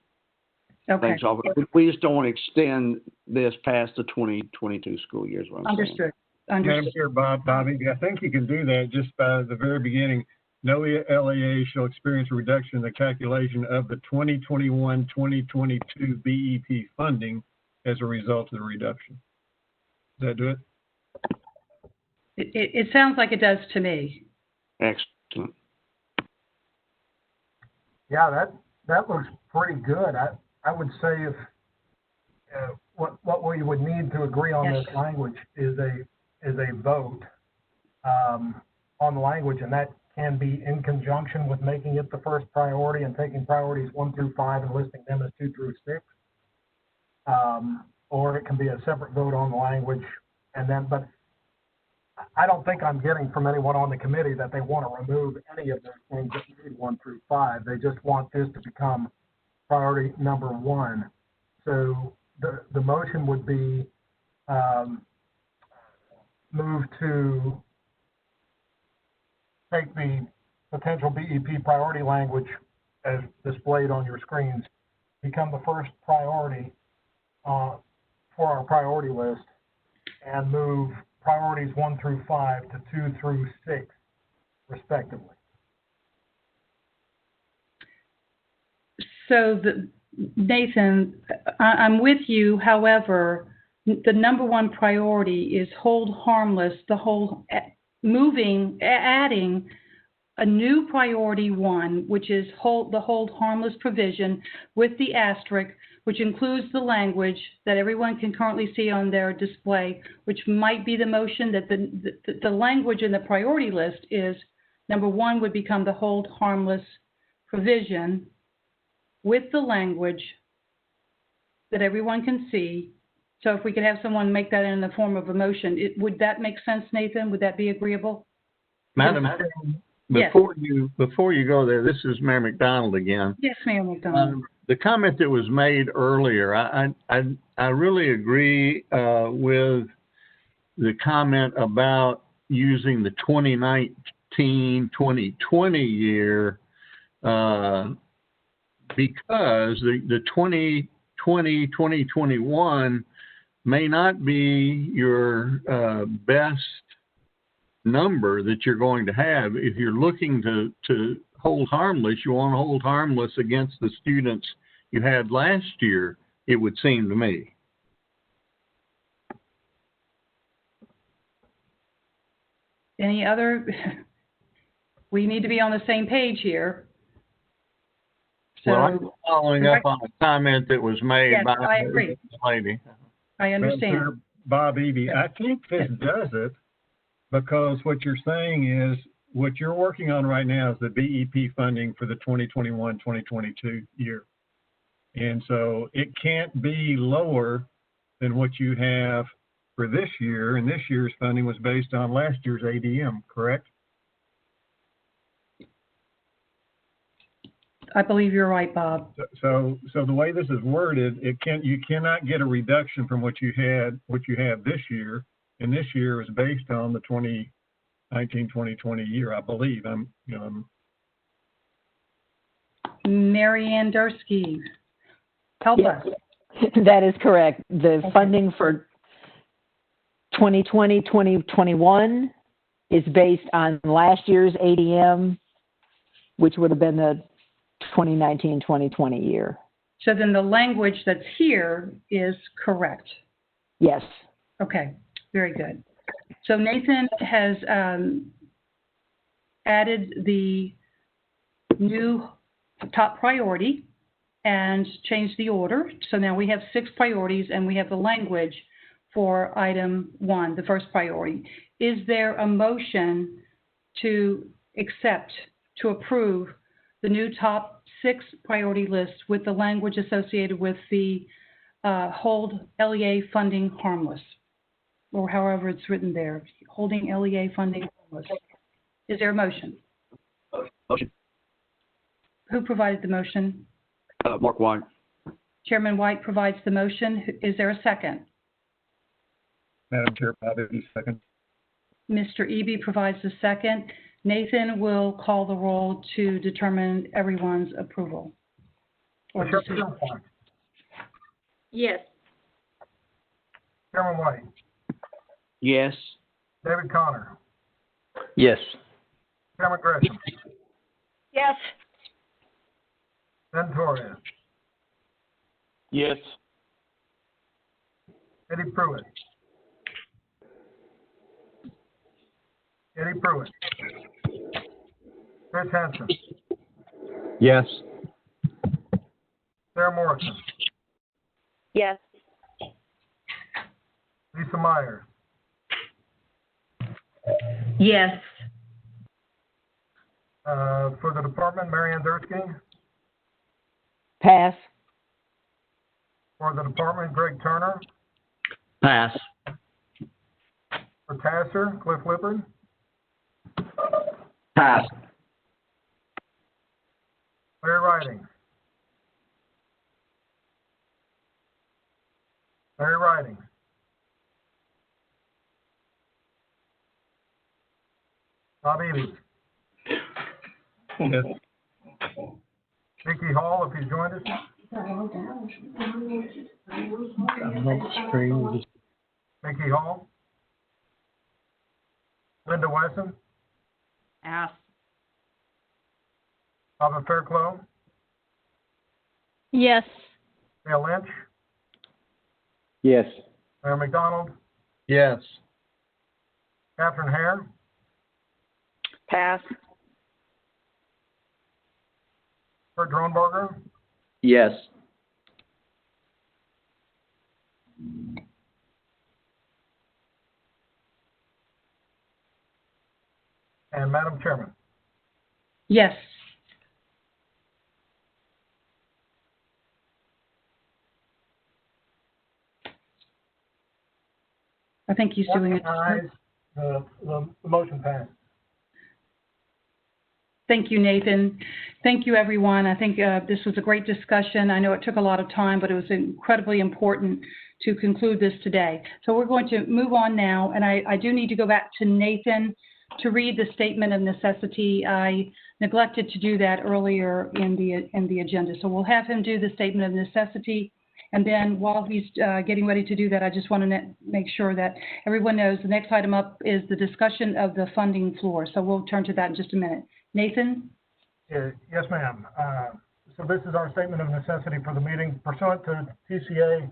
things off of. We just don't want to extend this past the 2022 school year. Is what I'm Understood. saying. Madam Chair, Bobby, I think you can do that just by the very beginning. No LEA shall experience a reduction in the calculation of the 2021-2022 BEP funding as a result of the reduction. Does that do it? It sounds like it does to me. Excellent. Yeah, that looks pretty good. I would say if what we would need to agree on this language is a vote on the language, and that can be in conjunction with making it the first priority and taking priorities 1 through 5 and listing them as 2 through 6. Or it can be a separate vote on the language, but I don't think I'm getting from anyone on the committee that they want to remove any of those things that read 1 through 5. They just want this to become priority number 1. So the motion would be move to take the potential BEP priority language as displayed on your screens, become the first priority for our priority list, and move priorities 1 through 5 to 2 through 6, respectively. So Nathan, I'm with you. However, the number one priority is hold harmless, adding a new priority one, which is the hold harmless provision with the asterisk, which includes the language that everyone can currently see on their display, which might be the motion that the language in the priority list is number one would become the hold harmless provision with the language that everyone can see. So if we could have someone make that in the form of a motion, would that make sense, Nathan? Would that be agreeable? Madam Chair, before you go there, this is Mayor McDonald again. Yes, Mayor McDonald. The comment that was made earlier, I really agree with the comment about using the 2019-2020 year because the 2020-2021 may not be your best number that you're going to have. If you're looking to hold harmless, you want to hold harmless against the students you had last year, it would seem to me. Any other? We need to be on the same page here. So, well, I'm following up on a comment that was made by the lady. I understand. Senator Bob Eby, I think this does it because what you're saying is what you're working on right now is the BEP funding for the 2021-2022 year. And so it can't be lower than what you have for this year, and this year's funding was based on last year's ADM, correct? I believe you're right, Bob. So the way this is worded, you cannot get a reduction from what you have this year, and this year is based on the 2019-2020 year, I believe. Mary Ann Dursky, help us. That is correct. The funding for 2020-2021 is based on last year's ADM, which would have been the 2019-2020 year. So then the language that's here is correct? Yes. Okay, very good. So Nathan has added the new top priority and changed the order. So now we have 6 priorities and we have the language for item 1, the first priority. Is there a motion to approve the new top 6 priority list with the language associated with the hold LEA funding harmless, or however it's written there, holding LEA funding harmless? Is there a motion? Motion. Who provided the motion? Mark White. Chairman White provides the motion. Is there a second? Madam Chair, Bob Eby, second. Mr. Eby provides the second. Nathan will call the roll to determine everyone's approval. Yes. Chairman White. Yes. David Connor. Yes. Chairman Gresham. Yes. Ben Torres. Yes. Eddie Pruitt. Eddie Pruitt. Chris Hansen. Yes. Sarah Morrison. Yes. Lisa Myers. Yes. For the department, Mary Ann Dursky. Pass. For the department, Greg Turner. Pass. For Tasser, Cliff Lippard. Pass. Larry Riding. Larry Riding. Bob Eby. Yes. Mickey Hall, if he's joined us. Mickey Hall. Linda Wesson. Ass. Baba Fairclough. Yes. Mayor Lynch, Yes. Mayor McDonald, Yes. Catherine Hare, Pass. Kurt Dronebarger, Yes. and Madam Chairman. Yes. I think he's doing it. The motion passed. Thank you, Nathan. Thank you, everyone. I think this was a great discussion. I know it took a lot of time, but it was incredibly important to conclude this today. So we're going to move on now, and I do need to go back to Nathan to read the statement of necessity. I neglected to do that earlier in the agenda. So we'll have him do the statement of necessity. And then while he's getting ready to do that, I just want to make sure that everyone knows the next item up is the discussion of the funding floor. So we'll turn to that in just a minute. Nathan? Yes, ma'am. So this is our statement of necessity for the meeting. Pursuant to TCA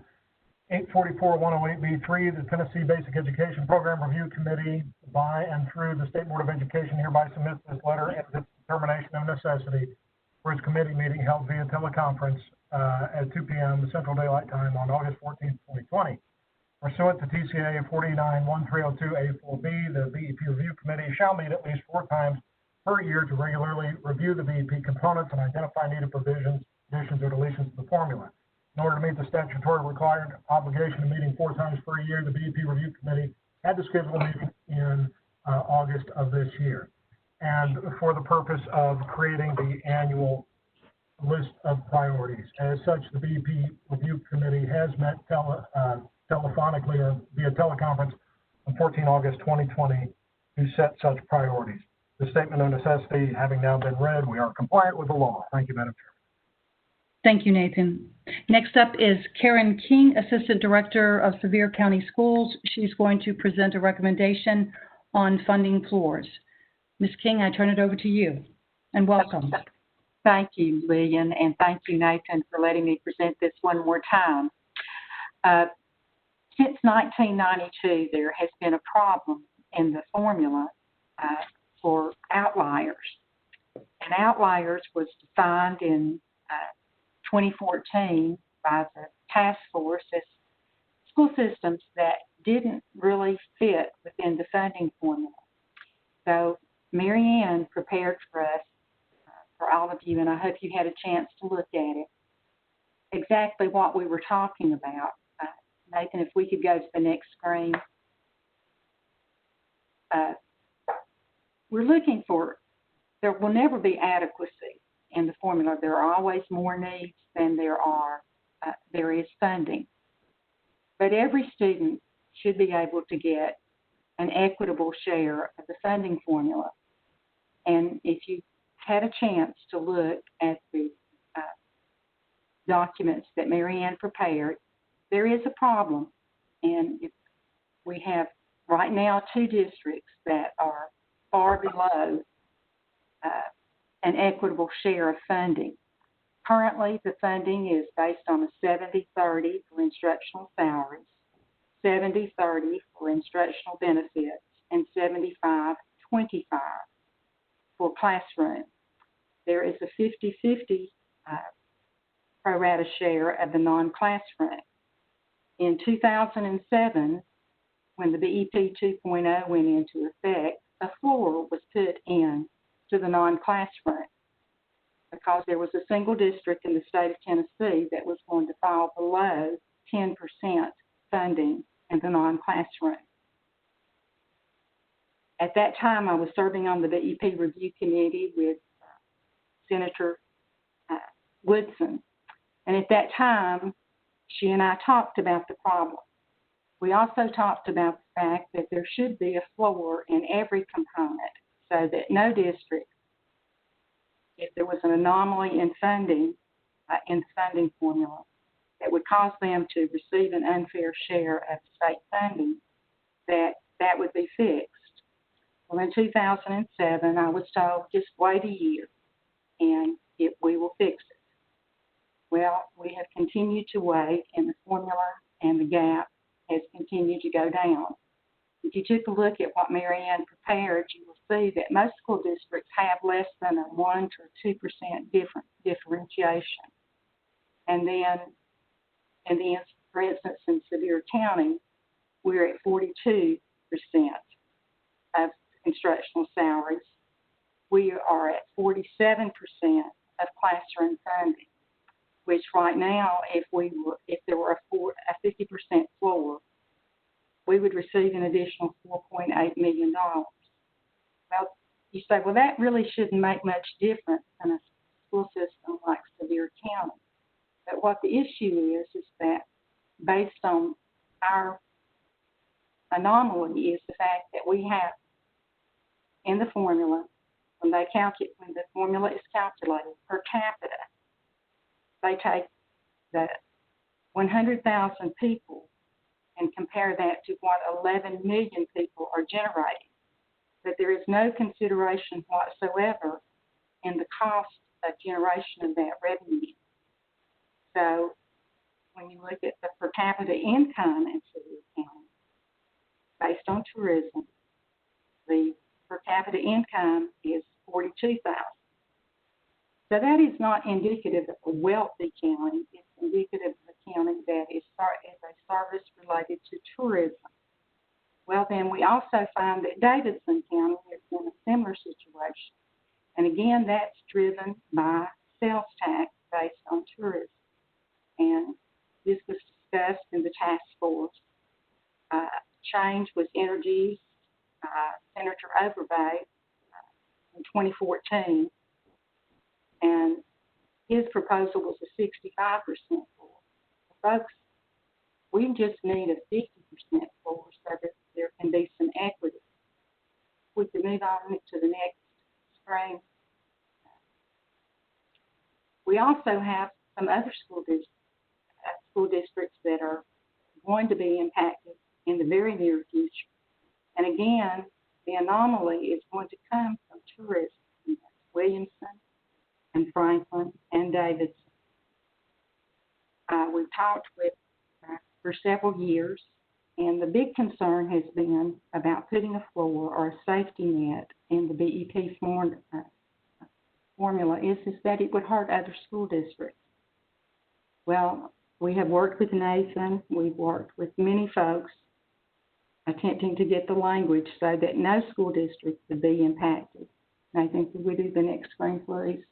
844-108B3, the Tennessee Basic Education Program Review Committee, by and through the State Board of Education, hereby submits this letter as its determination of necessity for its committee meeting held via teleconference at 2 p.m. Central Daylight Time on August 14, 2020. Pursuant to TCA 49-1302A4B, the BEP Review Committee shall meet at least 4 times per year to regularly review the BEP components and identify needed provisions, additions, or deletions to the formula. In order to meet the statutory required obligation of meeting 4 times per year, the BEP Review Committee had to schedule a meeting in August of this year. And for the purpose of creating the annual list of priorities. As such, the BEP Review Committee has met telephonically or via teleconference on 14 August 2020 to set such priorities. The statement of necessity having now been read, we are compliant with the law. Thank you, Madam Chair. Thank you, Nathan. Next up is Karen King, Assistant Director of Sevier County Schools. She's going to present a recommendation on funding floors. Ms. King, I turn it over to you, and welcome. Thank you, Lillian, and thank you, Nathan, for letting me present this one more time. Since 1992, there has been a problem in the formula for outliers. And outliers was defined in 2014 by the task force as school systems that didn't really fit within the funding formula. So Mary Ann prepared for us, for all of you, and I hope you had a chance to look at it, exactly what we were talking about. Nathan, if we could go to the next screen. We're looking for, there will never be adequacy in the formula. There are always more needs than there is funding. But every student should be able to get an equitable share of the funding formula. And if you had a chance to look at the documents that Mary Ann prepared, there is a problem. And we have right now 2 districts that are far below an equitable share of funding. Currently, the funding is based on a 70-30 for instructional salaries, 70-30 for instructional benefits, and 75-25 for classroom. There is a 50-50 pro rata share of the non-classroom. In 2007, when the BEP 2.0 went into effect, a floor was put in to the non-classroom because there was a single district in the state of Tennessee that was going to fall below 10% funding in the non-classroom. At that time, I was serving on the BEP Review Committee with Senator Woodson. And at that time, she and I talked about the problem. We also talked about the fact that there should be a floor in every component so that no district, if there was an anomaly in funding, in the funding formula, that would cause them to receive an unfair share of state funding, that would be fixed. Well, in 2007, I was told, just wait a year and we will fix it. Well, we have continued to wait, and the formula and the gap has continued to go down. If you took a look at what Marianne prepared, you will see that most school districts have less than a 1 to 2% differentiation. And then, for instance, in Sevier County, we're at 42% of instructional salaries. We are at 47% of classroom funding, which right now, if there were a 50% floor, we would receive an additional $4.8 million. Well, you say, well, that really shouldn't make much difference in a school system like Sevier County. But what the issue is that based on our anomaly is the fact that we have in the formula, when the formula is calculated per capita, they take the 100,000 people and compare that to what 11 million people are generating. But there is no consideration whatsoever in the cost of generation of that revenue. So when you look at the per capita income in Sevier County, based on tourism, the per capita income is $42,000. So that is not indicative of a wealthy county. It's indicative of a county that is a service related to tourism. Well, then we also find that Davidson County is in a similar situation. And again, that's driven by sales tax based on tourism. And this was discussed in the task force. Change was introduced by Senator Overbay in 2014. And his proposal was a 65% floor. Folks, we just need a 50% floor so that there can be some equity. We can move on to the next screen. We also have some other school districts that are going to be impacted in the very near future. And again, the anomaly is going to come from tourism. That's Williamson and Franklin and Davidson. We've talked with for several years, and the big concern has been about putting a floor or a safety net in the BEP formula is that it would hurt other school districts. Well, we have worked with Nathan, we've worked with many folks attempting to get the language so that no school district would be impacted. Nathan, could we do the next screen, please?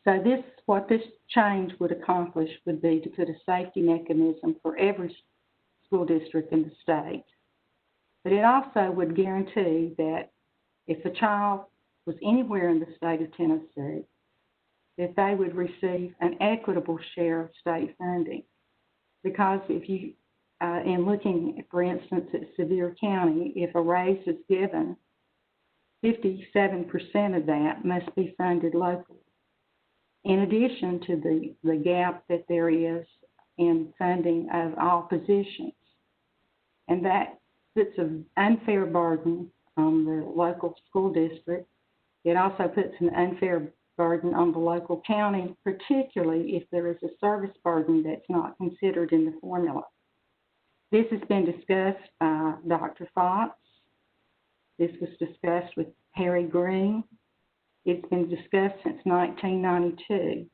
So what this change would accomplish would be to put a safety mechanism for every school district in the state. But it also would guarantee that if a child was anywhere in the state of Tennessee, that they would receive an equitable share of state funding. Because if you, in looking, for instance, at Sevier County, if a raise is given, 57% of that must be funded locally. In addition to the gap that there is in funding of all positions. And that puts an unfair burden on the local school district. It also puts an unfair burden on the local county, particularly if there is a service burden that's not considered in the formula. This has been discussed by Dr. Fox. This was discussed with Harry Green. It's been discussed since 1992,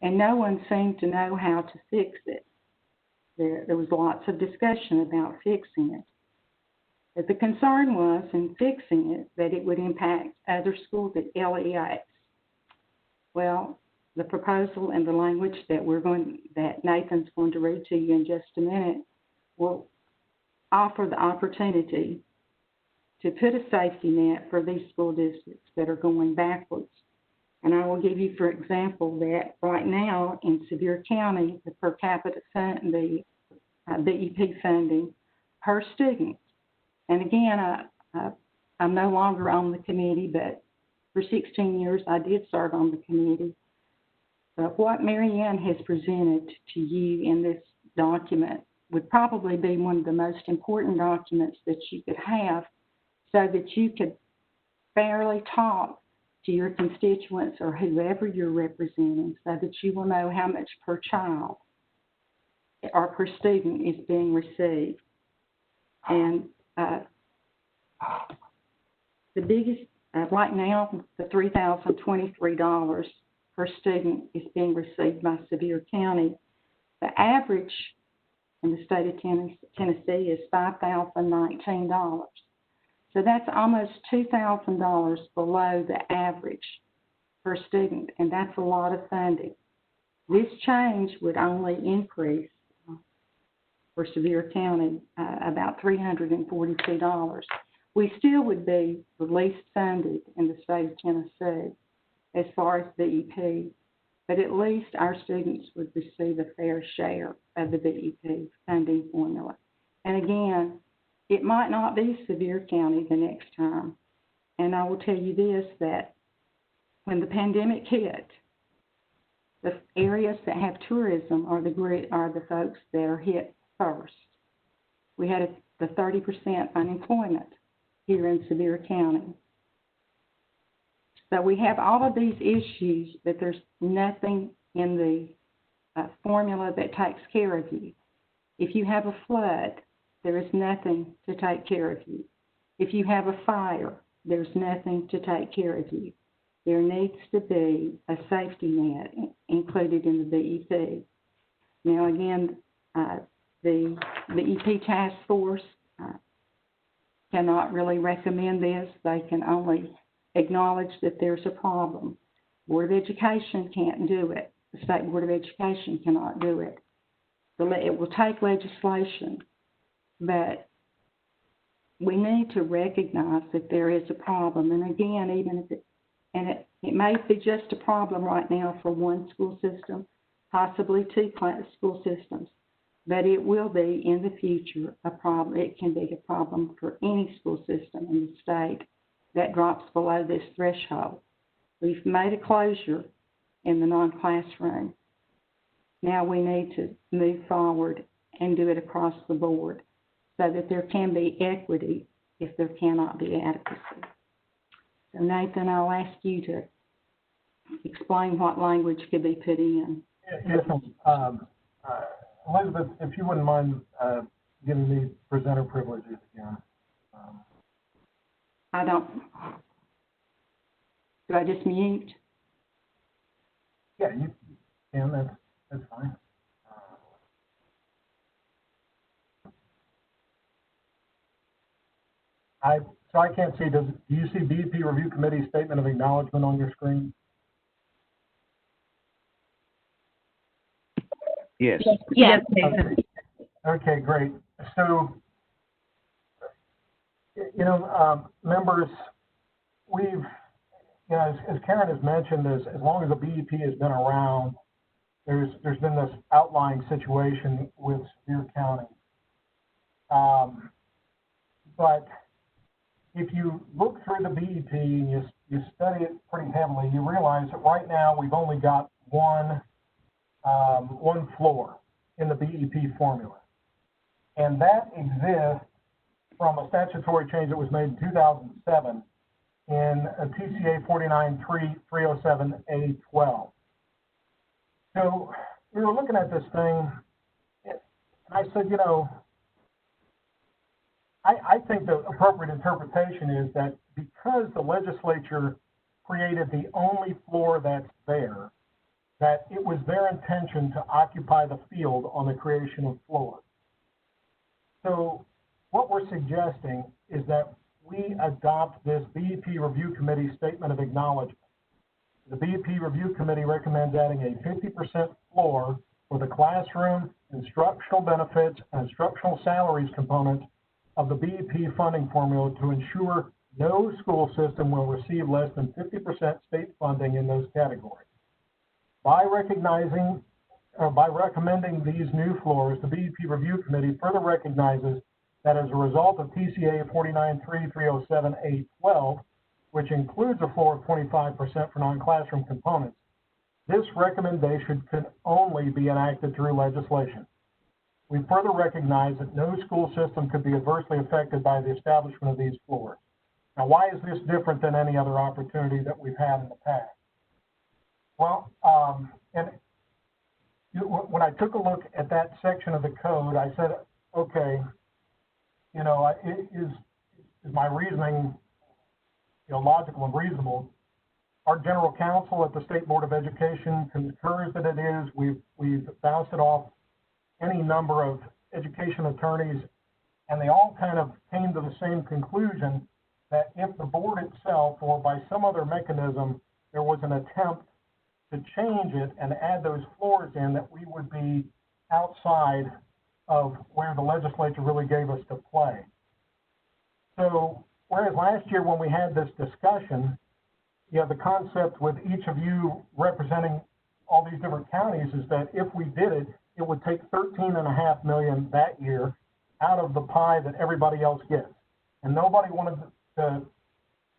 and no one seemed to know how to fix it. There was lots of discussion about fixing it. But the concern was in fixing it that it would impact other schools at LEAs. Well, the proposal and the language that Nathan's going to read to you in just a minute will offer the opportunity to put a safety net for these school districts that are going backwards. And I will give you, for example, that right now in Sevier County, the per capita the BEP funding per student. And again, I'm no longer on the committee, but for 16 years I did serve on the committee. But what Marianne has presented to you in this document would probably be one of the most important documents that you could have so that you could fairly talk to your constituents or whoever you're representing so that you will know how much per child or per student is being received. And the biggest, right now, the $3,023 per student is being received by Sevier County. The average in the state of Tennessee is $5,019. So that's almost $2,000 below the average per student, and that's a lot of funding. This change would only increase for Sevier County about $342. We still would be the least funded in the state of Tennessee as far as BEP, but at least our students would receive a fair share of the BEP funding formula. And again, it might not be Sevier County the next time. And I will tell you this, that when the pandemic hit, the areas that have tourism are the folks that are hit first. We had the 30% unemployment here in Sevier County. So we have all of these issues, but there's nothing in the formula that takes care of you. If you have a flood, there is nothing to take care of you. If you have a fire, there's nothing to take care of you. There needs to be a safety net included in the BEP. Now, again, the BEP task force cannot really recommend this. They can only acknowledge that there's a problem. Board of Education can't do it. The State Board of Education cannot do it. It will take legislation, but we need to recognize that there is a problem. And again, even if it may be just a problem right now for one school system, possibly two school systems, but it will be in the future a problem. It can be a problem for any school system in the state that drops below this threshold. We've made a closure in the non-classroom. Now we need to move forward and do it across the board so that there can be equity if there cannot be adequacy. So Nathan, I'll ask you to explain what language could be put in. Yes, Elizabeth, if you wouldn't mind giving me presenter privileges again. I don't. Do I just mute? Yeah, you can. That's fine. I can't see. Do you see BEP Review Committee statement of acknowledgement on your screen? Yes. Yes. Okay, great. So, members, we've, as Karen has mentioned, as long as the BEP has been around, there's been this outlying situation with Sevier County. But if you look through the BEP and you study it pretty heavily, you realize that right now we've only got one floor in the BEP formula. And that exists from a statutory change that was made in 2007 in a TCA 49.307A12. So we were looking at this thing, and I said, I think the appropriate interpretation is that because the legislature created the only floor that's there, that it was their intention to occupy the field on the creation of floors. So what we're suggesting is that we adopt this BEP Review Committee Statement of Acknowledgement. The BEP Review Committee recommends adding a 50% floor for the classroom, instructional benefits, and instructional salaries components of the BEP funding formula to ensure no school system will receive less than 50% state funding in those categories. By recommending these new floors, the BEP Review Committee further recognizes that as a result of TCA 49.30307A12, which includes a floor of 25% for non-classroom components, this recommendation can only be enacted through legislation. We further recognize that no school system could be adversely affected by the establishment of these floors. Now, why is this different than any other opportunity that we've had in the past? Well, when I took a look at that section of the code, I said, okay, is my reasoning, logical and reasonable? Our general counsel at the State Board of Education concurs that it is. We've bounced it off any number of education attorneys, and they all kind of came to the same conclusion that if the board itself or by some other mechanism there was an attempt to change it and add those floors in, that we would be outside of where the legislature really gave us to play. So whereas last year when we had this discussion, the concept with each of you representing all these different counties is that if we did it, it would take $13.5 million that year out of the pie that everybody else gets. And nobody wanted to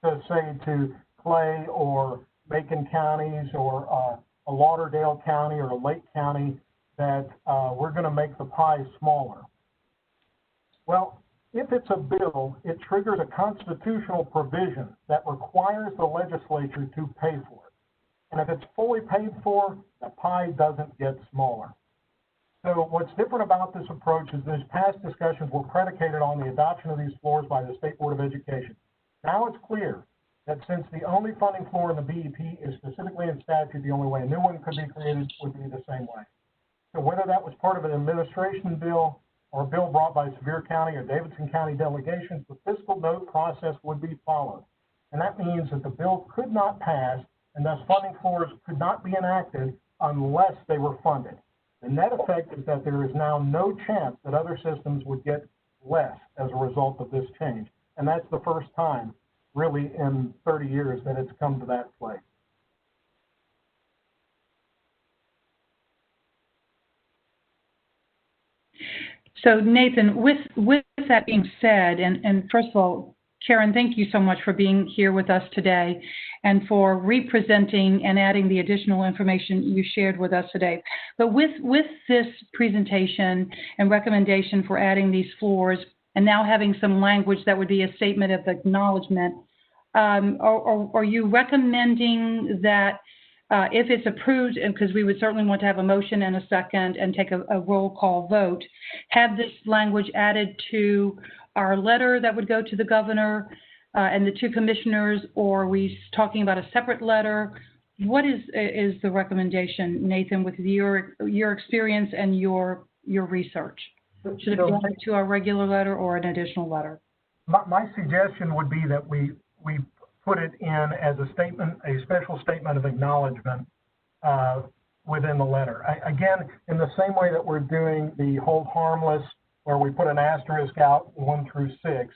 say to Clay or Macon counties or a Lauderdale County or a Lake County that we're going to make the pie smaller. Well, if it's a bill, it triggers a constitutional provision that requires the legislature to pay for it. And if it's fully paid for, the pie doesn't get smaller. So what's different about this approach is these past discussions were predicated on the adoption of these floors by the State Board of Education. Now it's clear that since the only funding floor in the BEP is specifically in statute, the only way a new one could be created would be the same way. So whether that was part of an administration bill or a bill brought by Sevier County or Davidson County delegations, the fiscal note process would be followed. And that means that the bill could not pass, and thus funding floors could not be enacted unless they were funded. The net effect is that there is now no chance that other systems would get less as a result of this change. And that's the first time, really, in 30 years that it's come to that place. So Nathan, with that being said, and first of all, Karen, thank you so much for being here with us today and for representing and adding the additional information you shared with us today. But with this presentation and recommendation for adding these floors and now having some language that would be a statement of acknowledgement, are you recommending that if it's approved, and because we would certainly want to have a motion and a second and take a roll call vote, have this language added to our letter that would go to the governor and the two commissioners, or are we talking about a separate letter? What is the recommendation, Nathan, with your experience and your research? Should it be added to our regular letter or an additional letter? My suggestion would be that we put it in as a statement, a special statement of acknowledgement within the letter. Again, in the same way that we're doing the hold harmless, where we put an asterisk out 1 through 6,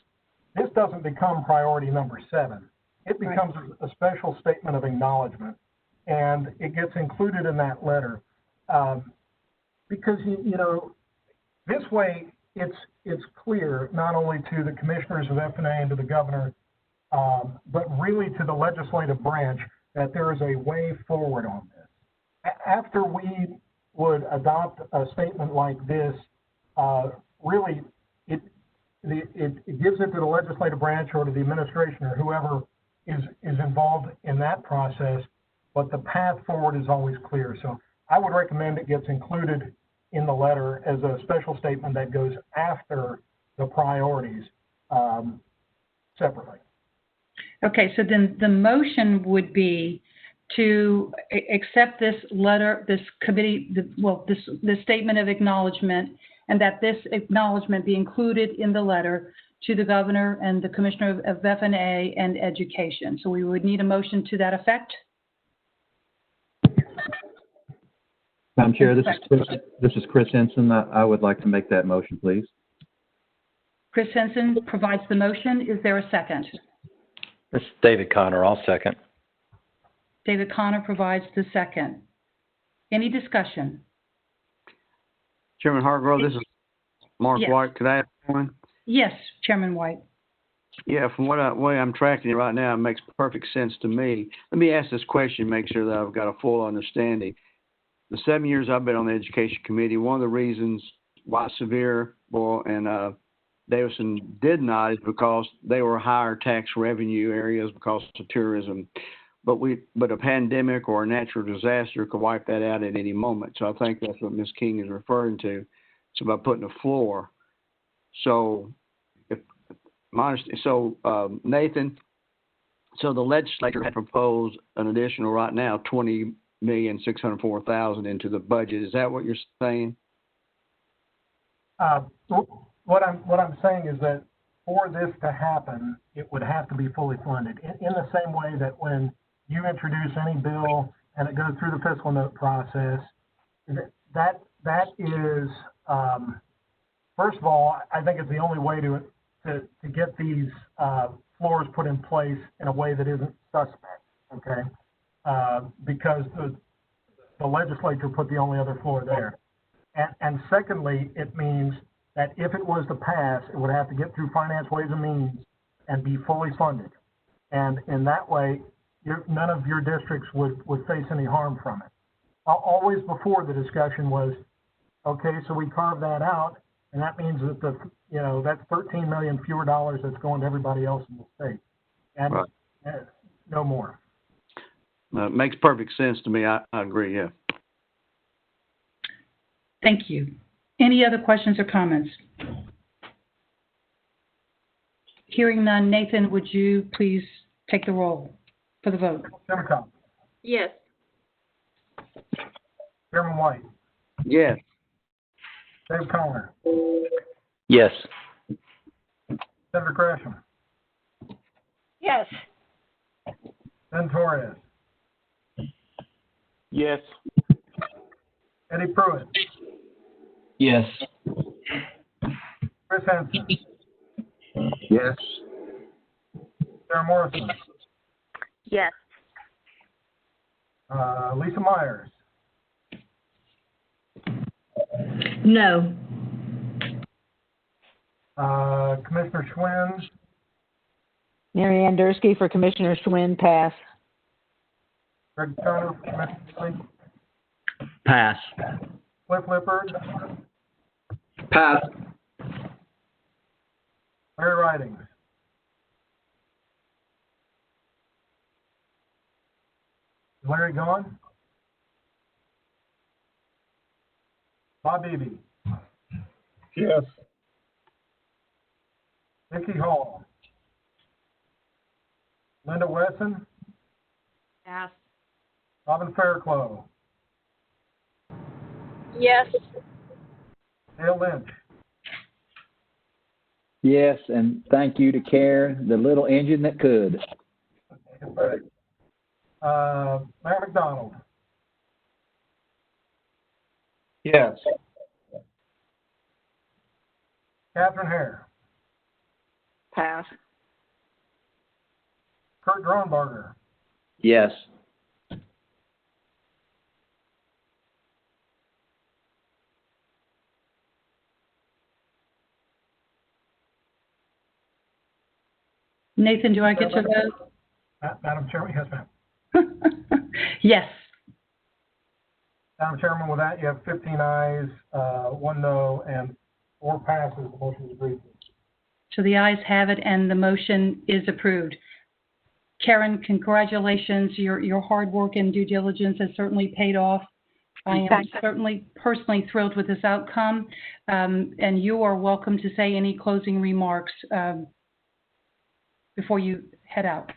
this doesn't become priority number 7. It becomes a special statement of acknowledgement, and it gets included in that letter because this way it's clear not only to the commissioners of FNA and to the governor, but really to the legislative branch that there is a way forward on this. After we would adopt a statement like this, really it gives it to the legislative branch or to the administration or whoever is involved in that process, but the path forward is always clear. So I would recommend it gets included in the letter as a special statement that goes after the priorities separately. Okay, so then the motion would be to accept this letter, this committee, this statement of acknowledgement, and that this acknowledgement be included in the letter to the governor and the commissioner of FNA and education. So we would need a motion to that effect. Madam Chair, this is Chris Henson. I would like to make that motion, please. Chris Henson provides the motion. Is there a second? This is David Connor. I'll second. David Connor provides the second. Any discussion? Chairman Hargrove, this is Mark Yes. White. Could I ask one? Yes, Chairman White. Yeah, from the way I'm tracking it right now, it makes perfect sense to me. Let me ask this question, make sure that I've got a full understanding. The 7 years I've been on the Education Committee, one of the reasons why Sevier and Davison did not is because they were higher tax revenue areas because of tourism. But a pandemic or a natural disaster could wipe that out at any moment. So I think that's what Ms. King is referring to. It's about putting a floor. So, Nathan, so the legislature had proposed an additional right now $20,604,000 into the budget. Is that what you're saying? What I'm saying is that for this to happen, it would have to be fully funded in the same way that when you introduce any bill and it goes through the fiscal note process, that is, first of all, I think it's the only way to get these floors put in place in a way that isn't suspect, okay? Because the legislature put the only other floor there. And secondly, it means that if it was to pass, it would have to get through Finance, Ways and Means and be fully funded. And in that way, none of your districts would face any harm from it. Always before the discussion was, okay, so we carve that out, and that means that that's $13 million fewer dollars that's going to everybody else in the state, and right. No more. It makes perfect sense to me. I agree. Yeah. Thank you. Any other questions or comments? Hearing none, Nathan, would you please take the roll for the vote? Chairman Cobb. Yes. Chairman White. Yes. Dave Connor. Yes. Senator Gresham. Yes. Ben Torres. Yes. Eddie Pruitt. Yes. Chris Hansen. Yes. Sarah Morrison. Yes. Lisa Myers. No. Commissioner Schwinn. Mary Ann Dursky for Commissioner Schwinn, pass. Greg Turner for Commissioner Lee. Pass. Cliff Lippard. Pass. Larry Ridings. Is Larry gone? Bob Beebe. Yes. Nikki Hall. Linda Wesson. Pass. Robin Fairclough. Yes. Dale Lynch. Yes, and thank you to CARE, the little engine that could. Mayor McDonald. Yes. Catherine Hare. Pass. Kurt Dronbarger. Yes. Nathan, do I get to vote? Madam Chairman, yes, ma'am. Yes. Madam Chairman, with that, you have 15 ayes, 1 no, and 4 passes. The motion is agreed to. So the ayes have it, and the motion is approved. Karen, congratulations. Your hard work and due diligence has certainly paid off. I am certainly personally thrilled with this outcome, and you are welcome to say any closing remarks before you head out.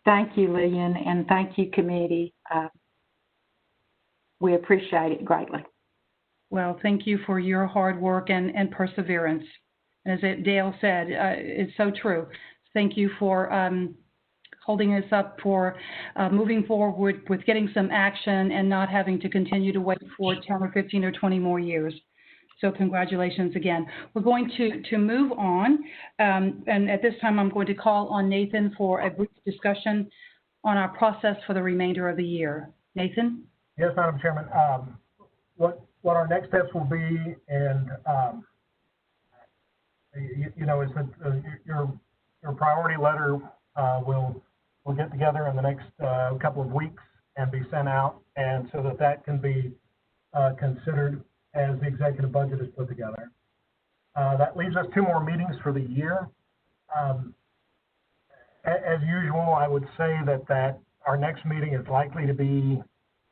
Thank you, Lillian, and thank you, committee. We appreciate it greatly. Well, thank you for your hard work and perseverance. As Dale said, it's so true. Thank you for holding us up for moving forward with getting some action and not having to continue to wait for 10 or 15 or 20 more years. So congratulations again. We're going to move on, and at this time I'm going to call on Nathan for a brief discussion on our process for the remainder of the year. Nathan? Yes, Madam Chairman. What our next steps will be, and is that your priority letter will get together in the next couple of weeks and be sent out, and so that can be considered as the executive budget is put together. That leaves us 2 more meetings for the year. As usual, I would say that our next meeting is likely to be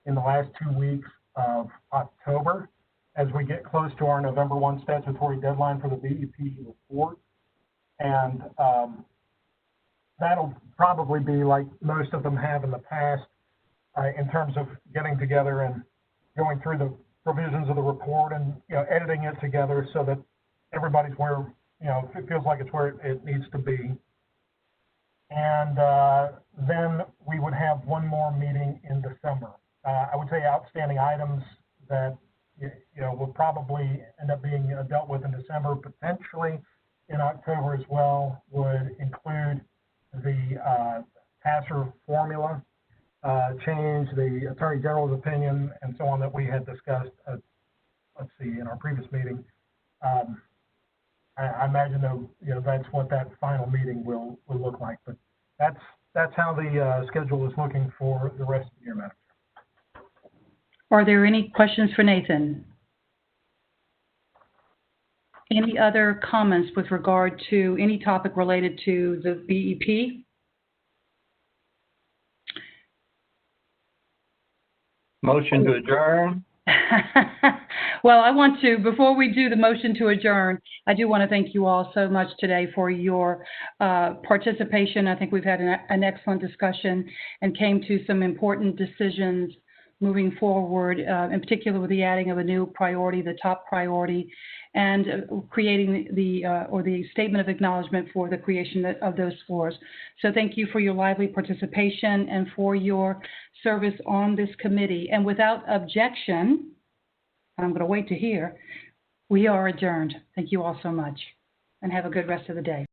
in the last 2 weeks of October as we get close to our November 1 statutory deadline for the BEP report. And that'll probably be like most of them have in the past in terms of getting together and going through the provisions of the report and, editing it together so that everybody's where, it feels like it's where it needs to be. And then we would have 1 more meeting in December. I would say outstanding items that, will probably end up being dealt with in December, potentially in October as well, would include the PASSER formula change, the Attorney General's opinion, and so on that we had discussed, in our previous meeting. I imagine, that's what that final meeting will look like. But that's how the schedule is looking for the rest of the year, Madam Chair. Are there any questions for Nathan? Any other comments with regard to any topic related to the BEP? Motion to adjourn. Well, I want to, before we do the motion to adjourn, I do want to thank you all so much today for your participation. I think we've had an excellent discussion and came to some important decisions moving forward, in particular with the adding of a new priority, the top priority, and creating the statement of acknowledgement for the creation of those floors. So thank you for your lively participation and for your service on this committee. And without objection, I'm going to wait to hear, we are adjourned. Thank you all so much, and have a good rest of the day.